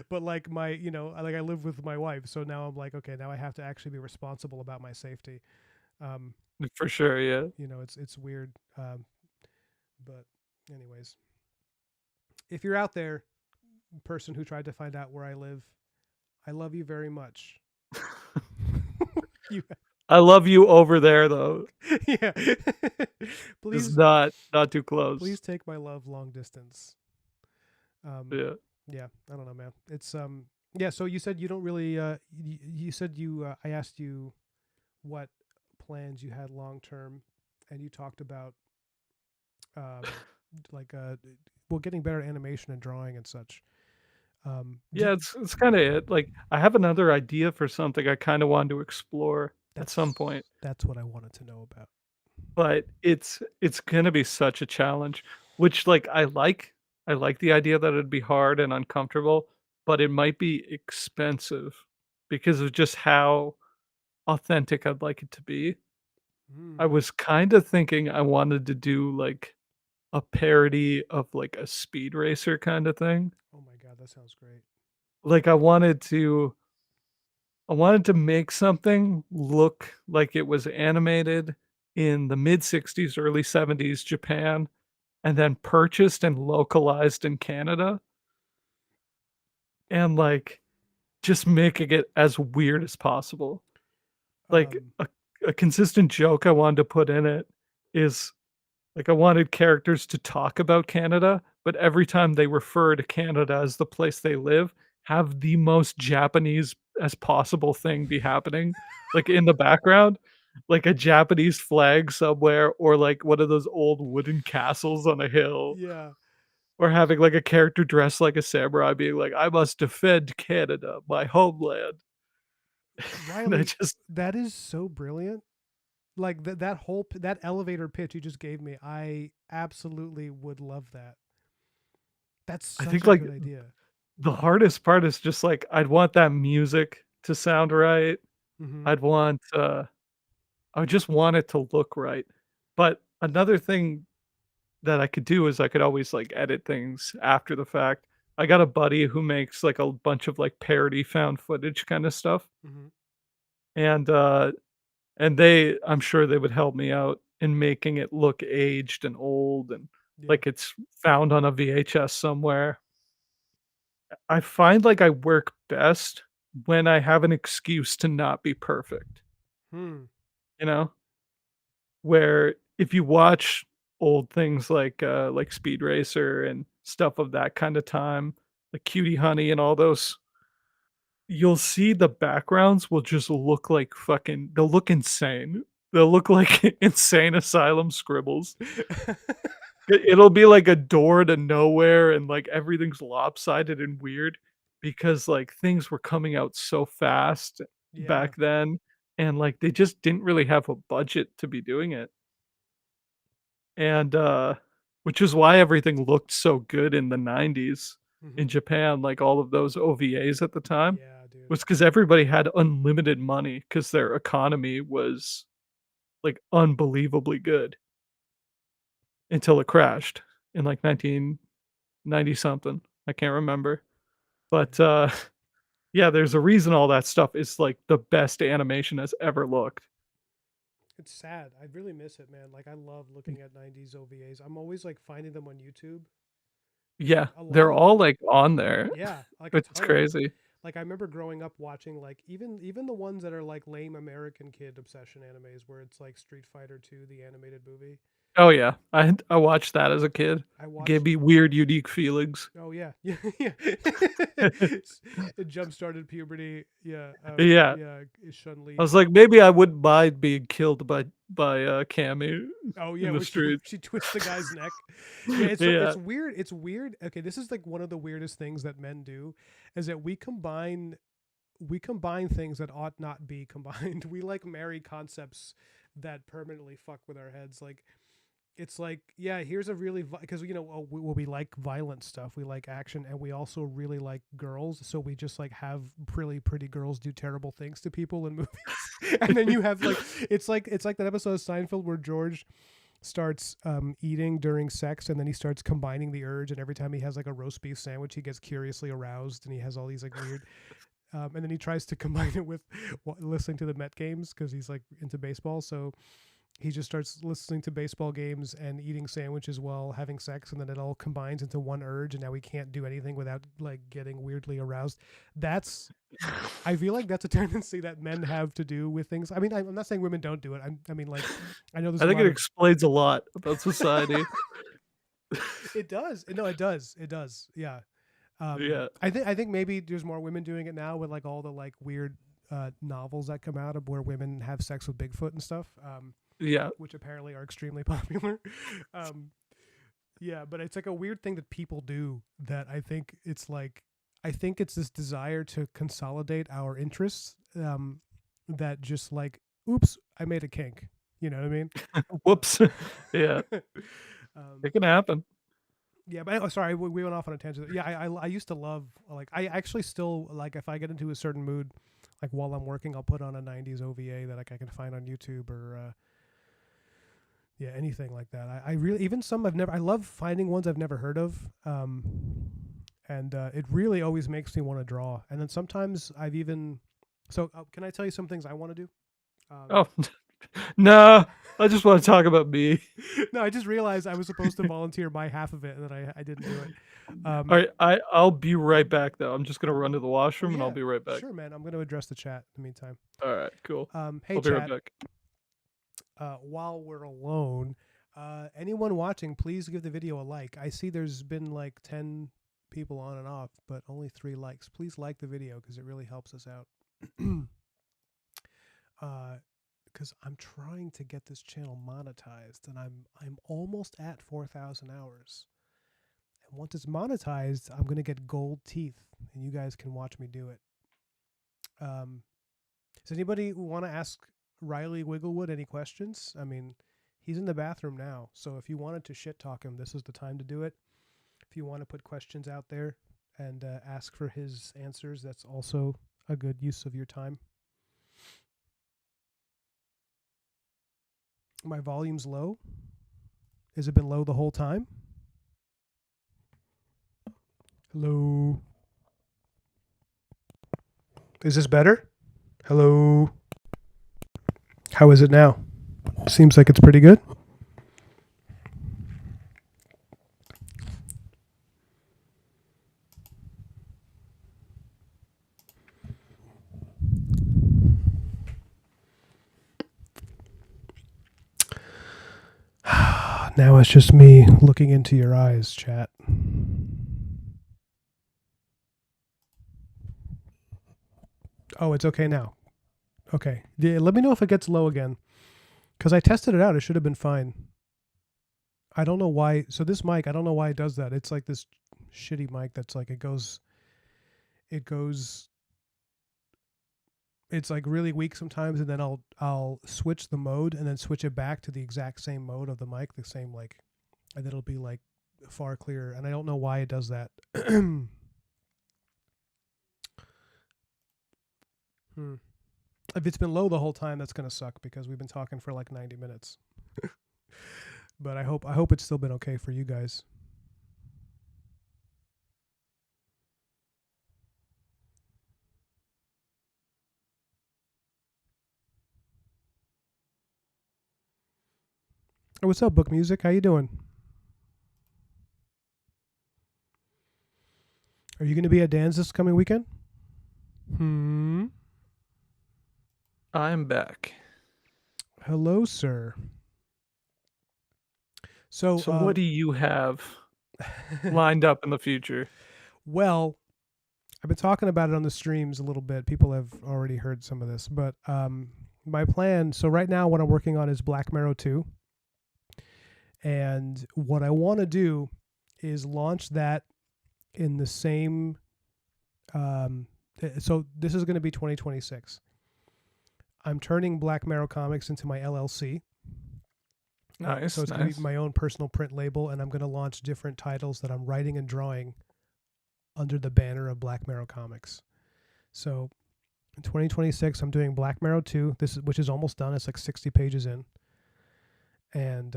but like my, like I live with my wife, so now I'm like, okay, now I have to actually be responsible about my safety. Um, For sure, yeah. it's weird. But anyways, if you're out there, person who tried to find out where I live, I love you very much. You, I love you over there, though. yeah. Just Please, not too close. please take my love long distance. Um, Yeah. yeah, I don't know, man. It's yeah. So you said you don't really. You said you. I asked you what plans you had long term, and you talked about like well, getting better at animation and drawing and such. Do Yeah, it's kinda it, like, I have another idea for something I kinda wanted to explore at some point, that's what I wanted to know about. but it's gonna be such a challenge, which, like, I like the idea that it'd be hard and uncomfortable, but it might be expensive because of just how authentic I'd like it to be. I Mm. was kinda thinking I wanted to do, like, a parody of, like, a Speed Racer kinda thing. Oh my god, that sounds great. Like, I wanted to make something look like it was animated in the mid-60s, early '70s Japan, and then purchased and localized in Canada, and, like, just making it as weird as possible. Like, Um, a consistent joke I wanted to put in it is, like, I wanted characters to talk about Canada, but every time they refer to Canada as the place they live, have the most Japanese as possible thing be happening, like, in the background, like a Japanese flag somewhere, or, like, one of those old wooden castles on a hill, yeah, or having, like, a character dressed like a samurai being like, "I must defend Canada, my homeland." And I Riley, just that is so brilliant. Like that whole that elevator pitch you just gave me, I absolutely would love that. That's I such think, a like, good idea. the hardest part is just, like, I'd want that music to sound right. Mm-hmm. I'd want, I would just want it to look right. But another thing that I could do is I could always, like, edit things after the fact. I got a buddy who makes, like, a bunch of, like, parody found footage kinda stuff, Mm-hmm. and, uh, and they I'm sure they would help me out in making it look aged and old and Yeah. like it's found on a VHS somewhere. I find like I work best when I have an excuse to not be perfect, Hmm. you know? Where if you watch old things like Speed Racer and stuff of that kind of time, like Cutie Honey and all those, you'll see the backgrounds will just look like fucking they'll look insane. They'll look like insane asylum scribbles. It'll be like a door to nowhere and, like, everything's lopsided and weird because, like, things were coming out so fast Yeah. back then, and, like, they just didn't really have a budget to be doing it, and, which is why everything looked so good in the '90s in Mm-hmm. Japan, like, all of those OVAs at the time, Yeah, dude. was because everybody had unlimited money because their economy was, like, unbelievably good until it crashed in, like, 1990 something. I can't remember. Yeah. But, yeah, there's a reason all that stuff is, like, the best animation has ever looked. It's sad. I really miss it, man. Like I love looking at 90s OVAs. I'm always like finding them on YouTube. Yeah, A lot they're of them. all, like, on there. Yeah, like a It's ton of them. crazy. Like I remember growing up watching like even the ones that are like lame American kid obsession animes where it's like Street Fighter 2 the animated movie. Oh yeah, I watched that as a kid. I Gave watched. me weird, unique feelings. Oh yeah, yeah, yeah. It jump started puberty. Yeah, Yeah, yeah. Chun I Li. was like, maybe I wouldn't mind being killed by Cammy Oh yeah, in the when street. she twists the guy's neck. Yeah, it's Yeah, weird. It's weird. Okay, this is like one of the weirdest things that men do, is that we combine things that ought not be combined. We like marry concepts that permanently fuck with our heads. Like it's like, yeah, here's a really because we like violent stuff, we like action, and we also really like girls. So we just like have really pretty girls do terrible things to people in movies, and then you have like it's like that episode of Seinfeld where George starts eating during sex, and then he starts combining the urge, and every time he has like a roast beef sandwich, he gets curiously aroused, and he has all these like weird and then he tries to combine it with listening to the Met games because he's like into baseball. So he just starts listening to baseball games and eating sandwiches while having sex, and then it all combines into one urge, and now he can't do anything without like getting weirdly aroused. That's I feel like that's a tendency that men have to do with things. I mean, I'm not saying women don't do it. I mean, like, I know there's I a think lot it of. explains a lot about society. It does. No, it does. It does. Yeah. Yeah, I think maybe there's more women doing it now with like all the like weird novels that come out of where women have sex with Bigfoot and stuff, yeah. which apparently are extremely popular. um, yeah, but it's like a weird thing that people do that I think it's this desire to consolidate our interests, that just like, oops, I made a kink. You know what I mean? Whoops. Yeah, Um, it can happen. yeah, but sorry, we went off on a tangent. Yeah, I used to love, like, I actually still like, if I get into a certain mood, like while I'm working, I'll put on a '90s OVA that like I can find on YouTube or yeah, anything like that. I really, even some I've never. I love finding ones I've never heard of. And it really always makes me want to draw. And then sometimes I've even. So can I tell you some things I want to do? Oh, no, I just want to talk about me. No, I just realized I was supposed to volunteer my half of it, and then I didn't do it. All right, I'll be right back though. I'm just gonna run to the Oh washroom and I'll yeah, be right back. sure, man. I'm going to address the chat in the meantime. All right, cool. Hey, I'll be right chat. back. While we're alone, anyone watching, please give the video a like. I see there's been like 10 people on and off, but only 3 likes. Please like the video because it really helps us out. Because I'm trying to get this channel monetized, and I'm almost at 4,000 hours. And once it's monetized, I'm gonna get gold teeth, and you guys can watch me do it. Does anybody want to ask Riley Wigglewood any questions? I mean, he's in the bathroom now, so if you wanted to shit talk him, this is the time to do it. If you want to put questions out there and ask for his answers, that's also a good use of your time. My volume's low. Has it been low the whole time? Hello. Is this better? Hello. How is it now? Seems like it's pretty good. Now it's just me looking into your eyes, chat. Oh, it's okay now. Okay. Yeah, let me know if it gets low again. Because I tested it out. It should have been fine. I don't know why. So this mic, I don't know why it does that. It's like this shitty mic that's like, it goes, it's like really weak sometimes, and then I'll switch the mode and then switch it back to the exact same mode of the mic, the same like, and it'll be like far clearer. And I don't know why it does that. If it's been low the whole time, that's gonna suck because we've been talking for like 90 minutes. But I hope it's still been okay for you guys. Oh, what's up, Book Music? How you doing? Are you going to be at Dan's this coming weekend? I'm back. Hello, sir. So, So what do you have lined up in the future? well, I've been talking about it on the streams a little bit. People have already heard some of this, but my plan. So right now, what I'm working on is Black Mirror 2, and what I want to do is launch that in the same. So this is going to be 2026. I'm turning Black Mirror Comics into my LLC. So Nice, it's going to be nice. my own personal print label, and I'm going to launch different titles that I'm writing and drawing under the banner of Black Mirror Comics. So in 2026, I'm doing Black Mirror 2. Which is almost done. It's like 60 pages in, and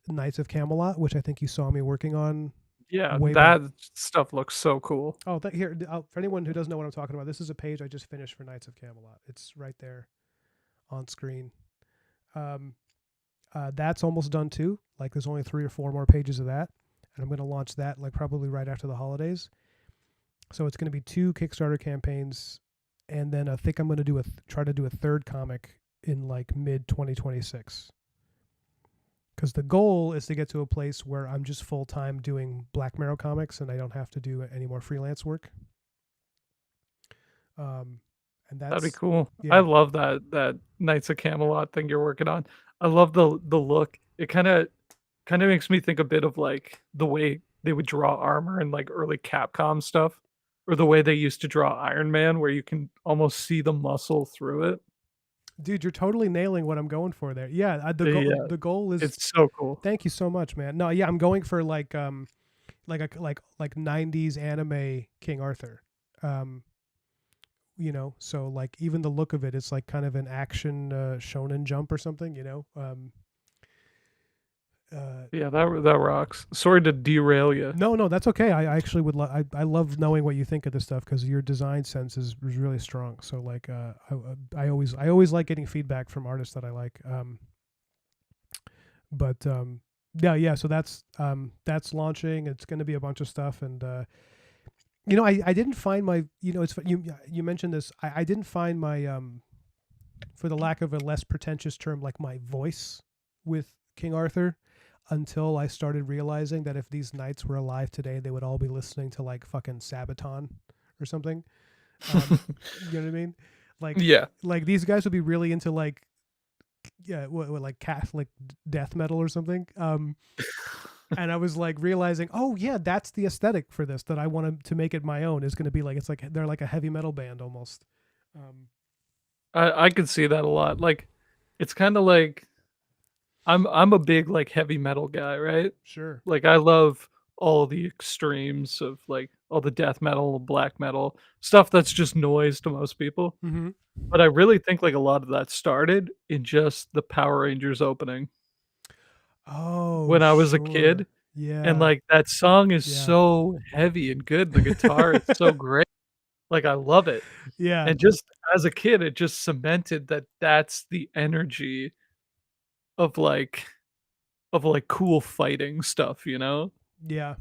Knights of Camelot, which I think you saw me working on Yeah, way back. that stuff looks so cool. Oh, here for anyone who doesn't know what I'm talking about, this is a page I just finished for Knights of Camelot. It's right there on screen. Um, that's almost done too. Like there's only 3 or 4 more pages of that, and I'm going to launch that like probably right after the holidays. So it's going to be 2 Kickstarter campaigns, and then I think I'm going to try to do a third comic in like mid 2026. Because the goal is to get to a place where I'm just full time doing Black Mirror comics, and I don't have to do any more freelance work. And That'd be that's cool. I yeah, love that Knights of Camelot thing you're working on. I love the look. It kinda makes me think a bit of, like, the way they would draw armor in, like, early Capcom stuff, or the way they used to draw Iron Man where you can almost see the muscle through it. dude, you're totally nailing what I'm going for there. Yeah, Yeah, the goal is. it's so cool. Thank you so much, man. No, yeah, I'm going for like 90s anime King Arthur. Um, so like even the look of it, it's like kind of an action shonen jump or something. Uh, Yeah, that rocks. Sorry to derail you. no, that's okay. I actually would. I love knowing what you think of this stuff because your design sense is really strong. So like, I always like getting feedback from artists that I like. But yeah. So that's launching. It's going to be a bunch of stuff, and I didn't find my. It's you mentioned this. I didn't find my for the lack of a less pretentious term, like my voice with King Arthur until I started realizing that if these knights were alive today, they would all be listening to like fucking Sabaton or something. You know what I mean? Like, Yeah. like these guys would be really into like, yeah, what like Catholic death metal or something. And I was like realizing, oh yeah, that's the aesthetic for this that I want to make it my own. Is going to be like it's like they're like a heavy metal band almost. Um, I could see that a lot. Like, it's kinda like I'm a big, like, heavy metal guy, right? sure. Like, I love all the extremes of, like, all the death metal, black metal, stuff that's just noise to most people, Mm-hmm. but I really think, like, a lot of that started in just the Power Rangers opening Oh, when I was a sure. kid, and, Yeah. like, that song is Yeah. so heavy and good, the guitar is so great, like, I love it, Yeah. and just as a kid, it just cemented that that's the energy of, like, cool fighting stuff, you know? Yeah.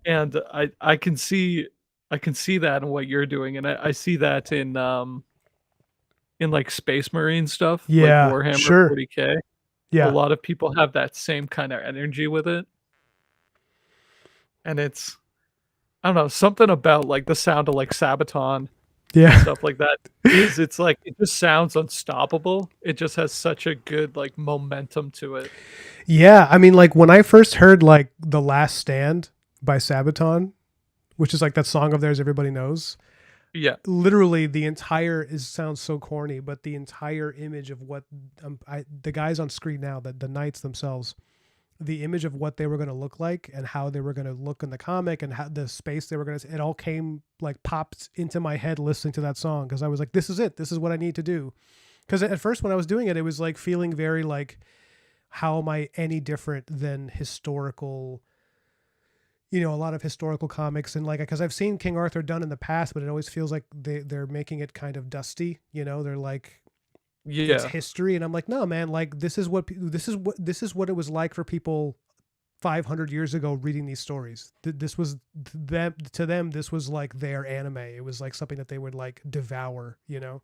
And I can see that in what you're doing, and I see that in, like, Space Marine stuff, like Yeah. Warhammer Sure. 40K. A Yeah. lot of people have that same kinda energy with it, and it's I don't know, something about, like, the sound of, like, Sabaton and Yeah. stuff like that it's like, it just sounds unstoppable. It just has such a good, like, momentum to it. Yeah. I mean, like when I first heard like The Last Stand by Sabaton, which is like that song of theirs everybody knows, Yeah. literally the entire is sounds so corny, but the entire image of what the guys on screen now, the knights themselves, the image of what they were going to look like and how they were going to look in the comic and how the space they were going to, it all came like popped into my head listening to that song. Cause I was like, this is it. This is what I need to do. Cause at first when I was doing it, it was like feeling very like, how am I any different than historical, a lot of historical comics and like, cause I've seen King Arthur done in the past, but it always feels like they're making it kind of dusty. They're like, it's Yeah. history. And I'm like, no, man, like this is what it was like for people 500 years ago reading these stories. This was them to them. This was like their anime. It was like something that they would like devour. Yeah.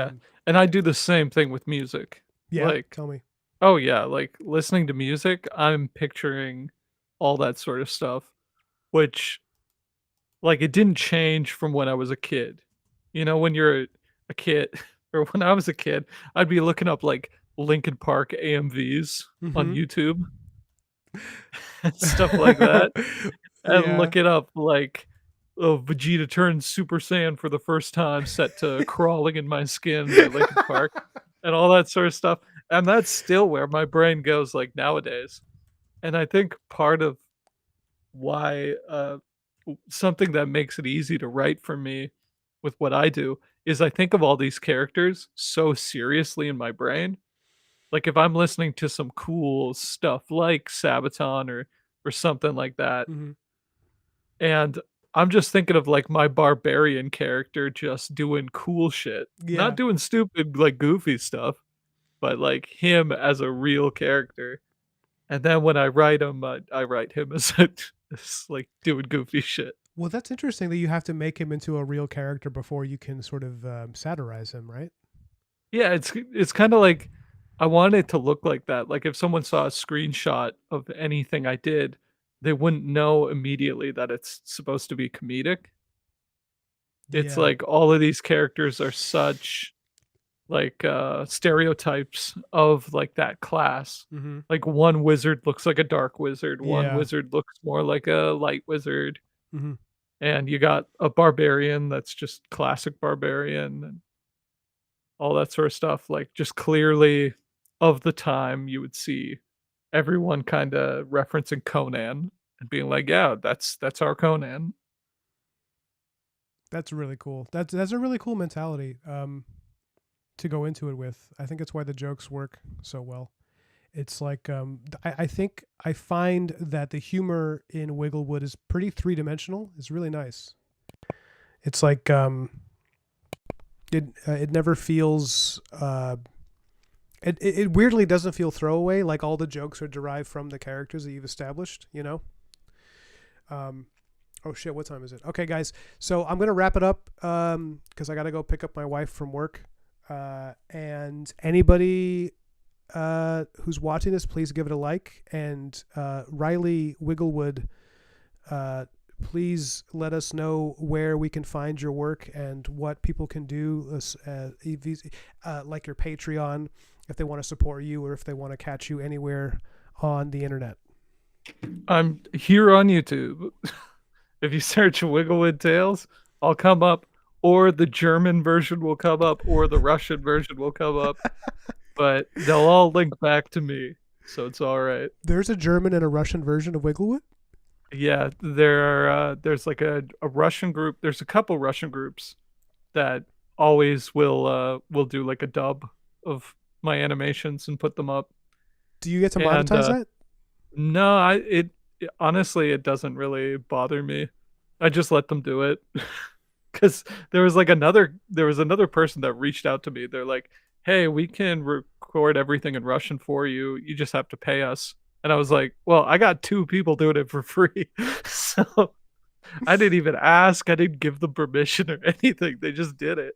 Um, And I do the same thing with music. yeah. Like Tell me. Oh yeah, like listening to music, I'm picturing all that sort of stuff, which like it didn't change from when I was a kid. You know, when you're a kid or when I was a kid, I'd be looking up like Linkin Park AMVs on Mm-hmm. YouTube and stuff like that. And Yeah. look it up like, oh, Vegeta turns Super Saiyan for the first time set to Crawling in My Skin by Linkin Park and all that sort of stuff. And that's still where my brain goes like nowadays. And I think part of why something that makes it easy to write for me with what I do is I think of all these characters so seriously in my brain. Like if I'm listening to some cool stuff like Sabaton or something like that, Hmm. and I'm just thinking of, like, my barbarian character just doing cool shit. Not Yeah. doing stupid, like, goofy stuff, but, like, him as a real character. And then when I write him, I write him as as, like, doing goofy shit. Well, that's interesting that you have to make him into a real character before you can sort of satirize him, right? Yeah, it's kinda like I want it to look like that. Like, if someone saw a screenshot of anything I did, they wouldn't know immediately that it's supposed to be comedic. It's Yeah. like all of these characters are such like, stereotypes of, like, that class. Hmm. Like, one wizard looks like a dark wizard, one Yeah. wizard looks more like a light wizard, Hmm. and you got a barbarian that's just classic barbarian and all that sort of stuff, like, just clearly of the time, you would see everyone kinda referencing Conan and being like, "Yeah, that's our Conan." That's really cool. That's a really cool mentality to go into it with. I think it's why the jokes work so well. It's like I think I find that the humor in Wigglewood is pretty three dimensional. It's really nice. It's like it never feels it weirdly doesn't feel throwaway. Like all the jokes are derived from the characters that you've established. You know. Um, oh shit! What time is it? Okay, guys. So I'm gonna wrap it up because I gotta go pick up my wife from work. And anybody who's watching this, please give it a like. And Riley Wigglewood, please let us know where we can find your work and what people can do, like your Patreon, if they want to support you or if they want to catch you anywhere on the internet. I'm here on YouTube. If you search Wigglewood Tales, I'll come up, or the German version will come up, or the Russian version will come up, but they'll all link back to me, so it's alright. There's a German and a Russian version of Wigglewood. Yeah, there's like a Russian group there's a couple Russian groups that always will do like a dub of my animations and put them up, Do you get to and, monetize that? no, honestly, it doesn't really bother me. I just let them do it. 'Cause there was another person that reached out to me. They're like, "Hey, we can record everything in Russian for you. You just have to pay us." And I was like, "Well, I got 2 people doing it for free." So, I didn't even ask. I didn't give them permission or anything. They just did it.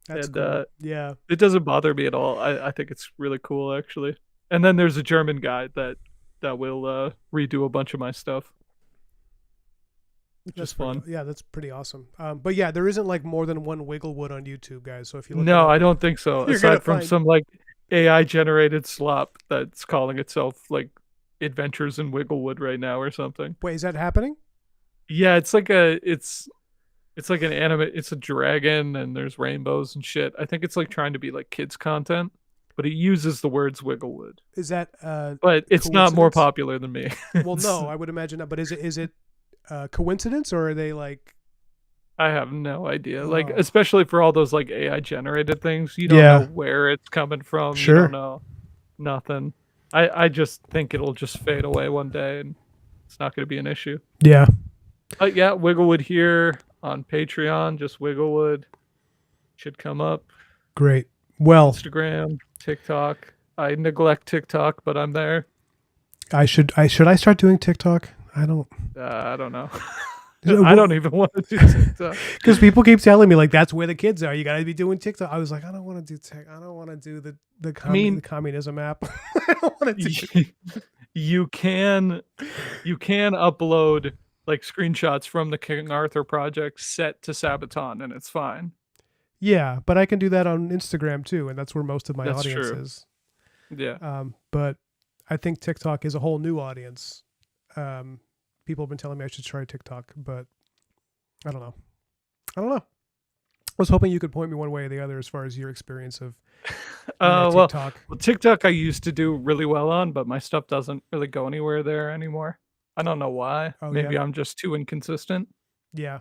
That's And, cool. Yeah, it doesn't bother me at all. I think it's really cool, actually. And then there's a German guy that will, redo a bunch of my stuff, which is that's pretty. fun. Yeah, that's pretty awesome. But yeah, there isn't like more than one Wigglewood on YouTube, guys. So if you look it No, up, I don't think so, you're gonna aside from find. some, like, AI generated slop that's calling itself, like, Adventures in Wigglewood right now or something. Wait, is that happening? Yeah, it's like an anime it's a dragon and there's rainbows and shit. I think it's, like, trying to be, like, kids content, but it uses the words Wigglewood. Is that But it's not more coincidence? popular than me. Well, It's no, I would imagine not. But is it coincidence or are they like? I have no idea. Like, Oh, especially for all those, like, AI generated things, you don't know yeah, where it's coming from, you don't sure. know nothing. I just think it'll just fade away one day and it's not gonna be an issue. Yeah, But yeah, Wigglewood here on Patreon, just Wigglewood should come up. great. Well, Instagram, TikTok. I neglect TikTok, but I'm there. I should I start doing TikTok? I don't. I don't know. I don't even want to do TikTok. Because people keep telling me like that's where the kids are. You got to be doing TikTok. I was like, I don't want to do tech. I don't want to do I mean, communism app. I don't want to do it. you can upload like screenshots from the King Arthur project set to Sabaton, and it's fine. Yeah, but I can do that on Instagram too, and that's where most of my That's audience true. is. Yeah. But I think TikTok is a whole new audience. People have been telling me I should try TikTok, but I don't know. I don't know. I was hoping you could point me one way or the other as far as your experience of Well, TikTok. TikTok I used to do really well on, but my stuff doesn't really go anywhere there anymore. I don't know why. Oh yeah, Maybe I'm just too inconsistent. yeah.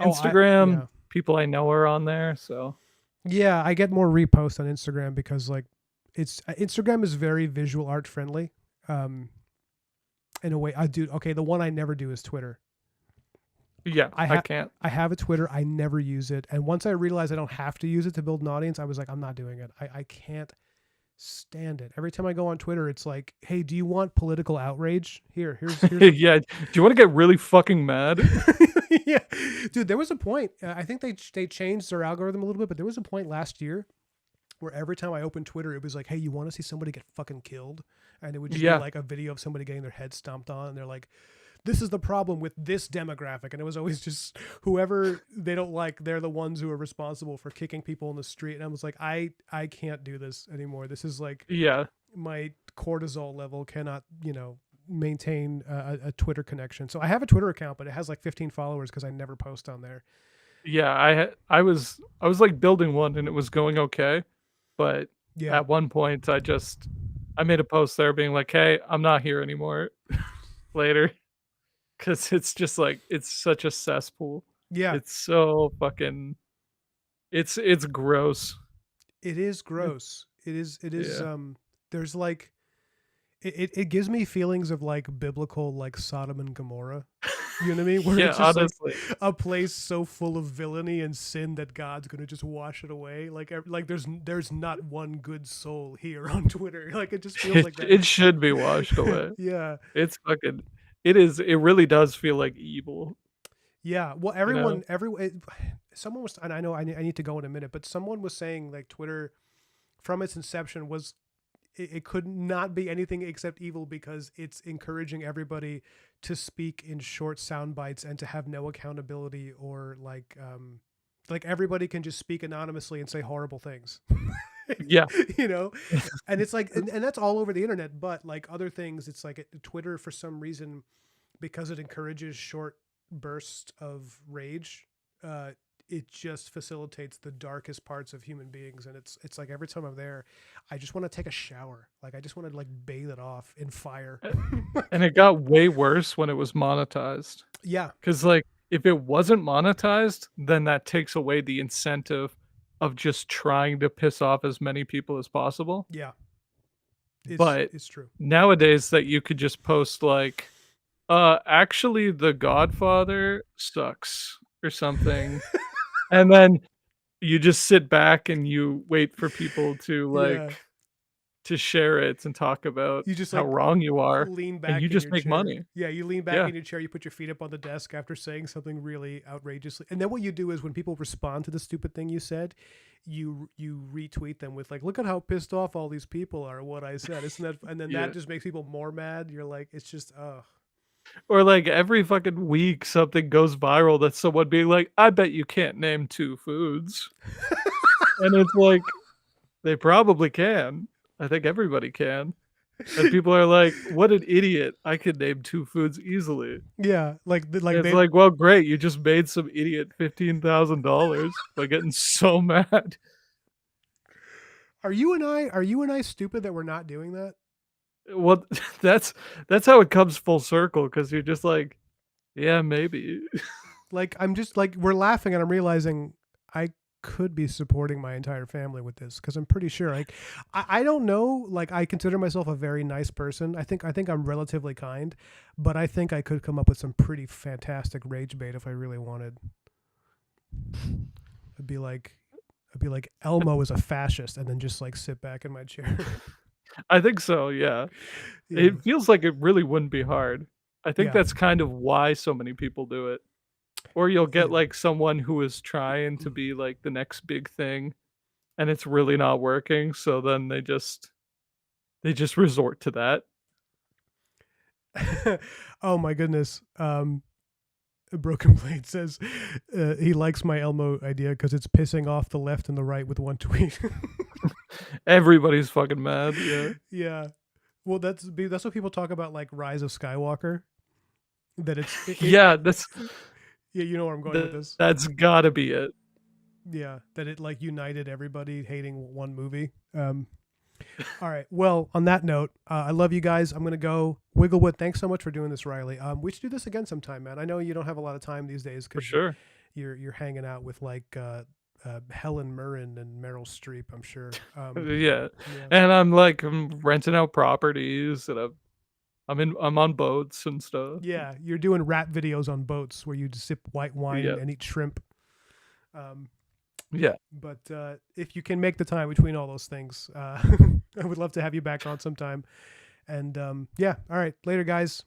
Oh, Instagram, yeah. people I know are on there, so Yeah, I get more reposts on Instagram because like it's Instagram is very visual art friendly. Um, in a way, I do. Okay, the one I never do is Twitter. yeah, I I have can't. I have a Twitter. I never use it, and once I realized I don't have to use it to build an audience, I was like, I'm not doing it. I can't stand it. Every time I go on Twitter, it's like, hey, do you want political outrage? Here's a Yeah, do you wanna get really fucking mad? yeah, dude. There was a point. I think they changed their algorithm a little bit, but there was a point last year where every time I opened Twitter, it was like, hey, you want to see somebody get fucking killed? And it would just be Yeah. like a video of somebody getting their head stomped on, and they're like, this is the problem with this demographic. And it was always just whoever they don't like, they're the ones who are responsible for kicking people in the street. And I was like, I can't do this anymore. This is like Yeah. my cortisol level cannot, maintain a Twitter connection. So I have a Twitter account, but it has like 15 followers because I never post on there. Yeah, I was, like, building one and it was going okay, but Yeah. at one point, I made a post there being like, "Hey, I'm not here anymore." Later, because it's just, like, it's such a cesspool. Yeah. It's so fucking it's gross. It is It gross. It is yeah. there's like it gives me feelings of like biblical like Sodom and Gomorrah. You know what I mean? Where Yeah, it's just like honestly. a place so full of villainy and sin that God's gonna just wash it away. Like there's not one good soul here on Twitter. Like it just feels like that. It should be washed away. Yeah. It's fucking it really does feel like evil, Yeah. Well, you know? someone was, and I know I need to go in a minute, but someone was saying like Twitter from its inception was it could not be anything except evil because it's encouraging everybody to speak in short sound bites and to have no accountability or like everybody can just speak anonymously and say horrible things. Yeah. you know and it's like and that's all over the internet, but like other things, it's like Twitter for some reason, because it encourages short bursts of rage, uh it just facilitates the darkest parts of human beings, and it's like every time I'm there, I just want to take a shower. Like I just want to like bathe it off in fire. A and it got way worse when it was monetized. Yeah, 'Cause, like, if it wasn't monetized, then that takes away the incentive of just trying to piss off as many people as possible. yeah, But it's true. nowadays that you could just post like, actually, The Godfather sucks," or something, and then you just sit back and you wait for people to, Yeah, like to share it and talk about you just how like wrong you are, lean and you back in just your make chair. money. Yeah, you lean back Yeah. in your chair, you put your feet up on the desk after saying something really outrageously. And then what you do is when people respond to the stupid thing you said, you retweet them with like, look at how pissed off all these people are what I said. Isn't that, and then that Yeah. just makes people more mad. You're like, it's just Or, like, every fucking week, something goes viral that's someone being like, "I bet you can't name 2 foods." And it's like, they probably can. I think everybody can. And people are like, "What an idiot. I could name 2 foods easily." yeah, like It's they like, "Well, great. You just made some idiot $15,000 by getting so mad." are you and I stupid that we're not doing that? Well, that's that's how it comes full circle because 'cause you're just like, "Yeah, maybe." Like I'm just like we're laughing and I'm realizing I could be supporting my entire family with this because I'm pretty sure like I don't know, like I consider myself a very nice person. I think I'm relatively kind, but I think I could come up with some pretty fantastic rage bait if I really wanted. I'd be like Elmo is a fascist and then just like sit back in my chair. I think so, yeah. Yeah. It feels like it really wouldn't be hard. I think Yeah. that's kind of why so many people do it. Or you'll get, Yeah. like, someone who is trying to be, like, the next big thing, and it's really not working, so then they just resort to that. Oh my goodness. Broken Blade says he likes my Elmo idea because it's pissing off the left and the right with one tweet. Everybody's fucking mad, yeah. Yeah. Well, that's what people talk about, like Rise of Skywalker. That Yeah, that's yeah, you know where I'm going with this. that's gotta be it. Yeah, that it like united everybody hating one movie. All right. Well, on that note, I love you guys. I'm gonna go. Wigglewood, thanks so much for doing this, Riley. We should do this again sometime, man. I know you don't have a lot of time these days For because sure. you're hanging out with like Helen Mirren and Meryl Streep. I'm sure. Yeah. Yeah. And I'm renting out properties, and I'm on boats and stuff. Yeah, you're doing rap videos on boats where you just sip white wine Yeah. and eat shrimp. Um, Yeah. but if you can make the time between all those things, I would love to have you back on sometime. And yeah, all right, later, guys.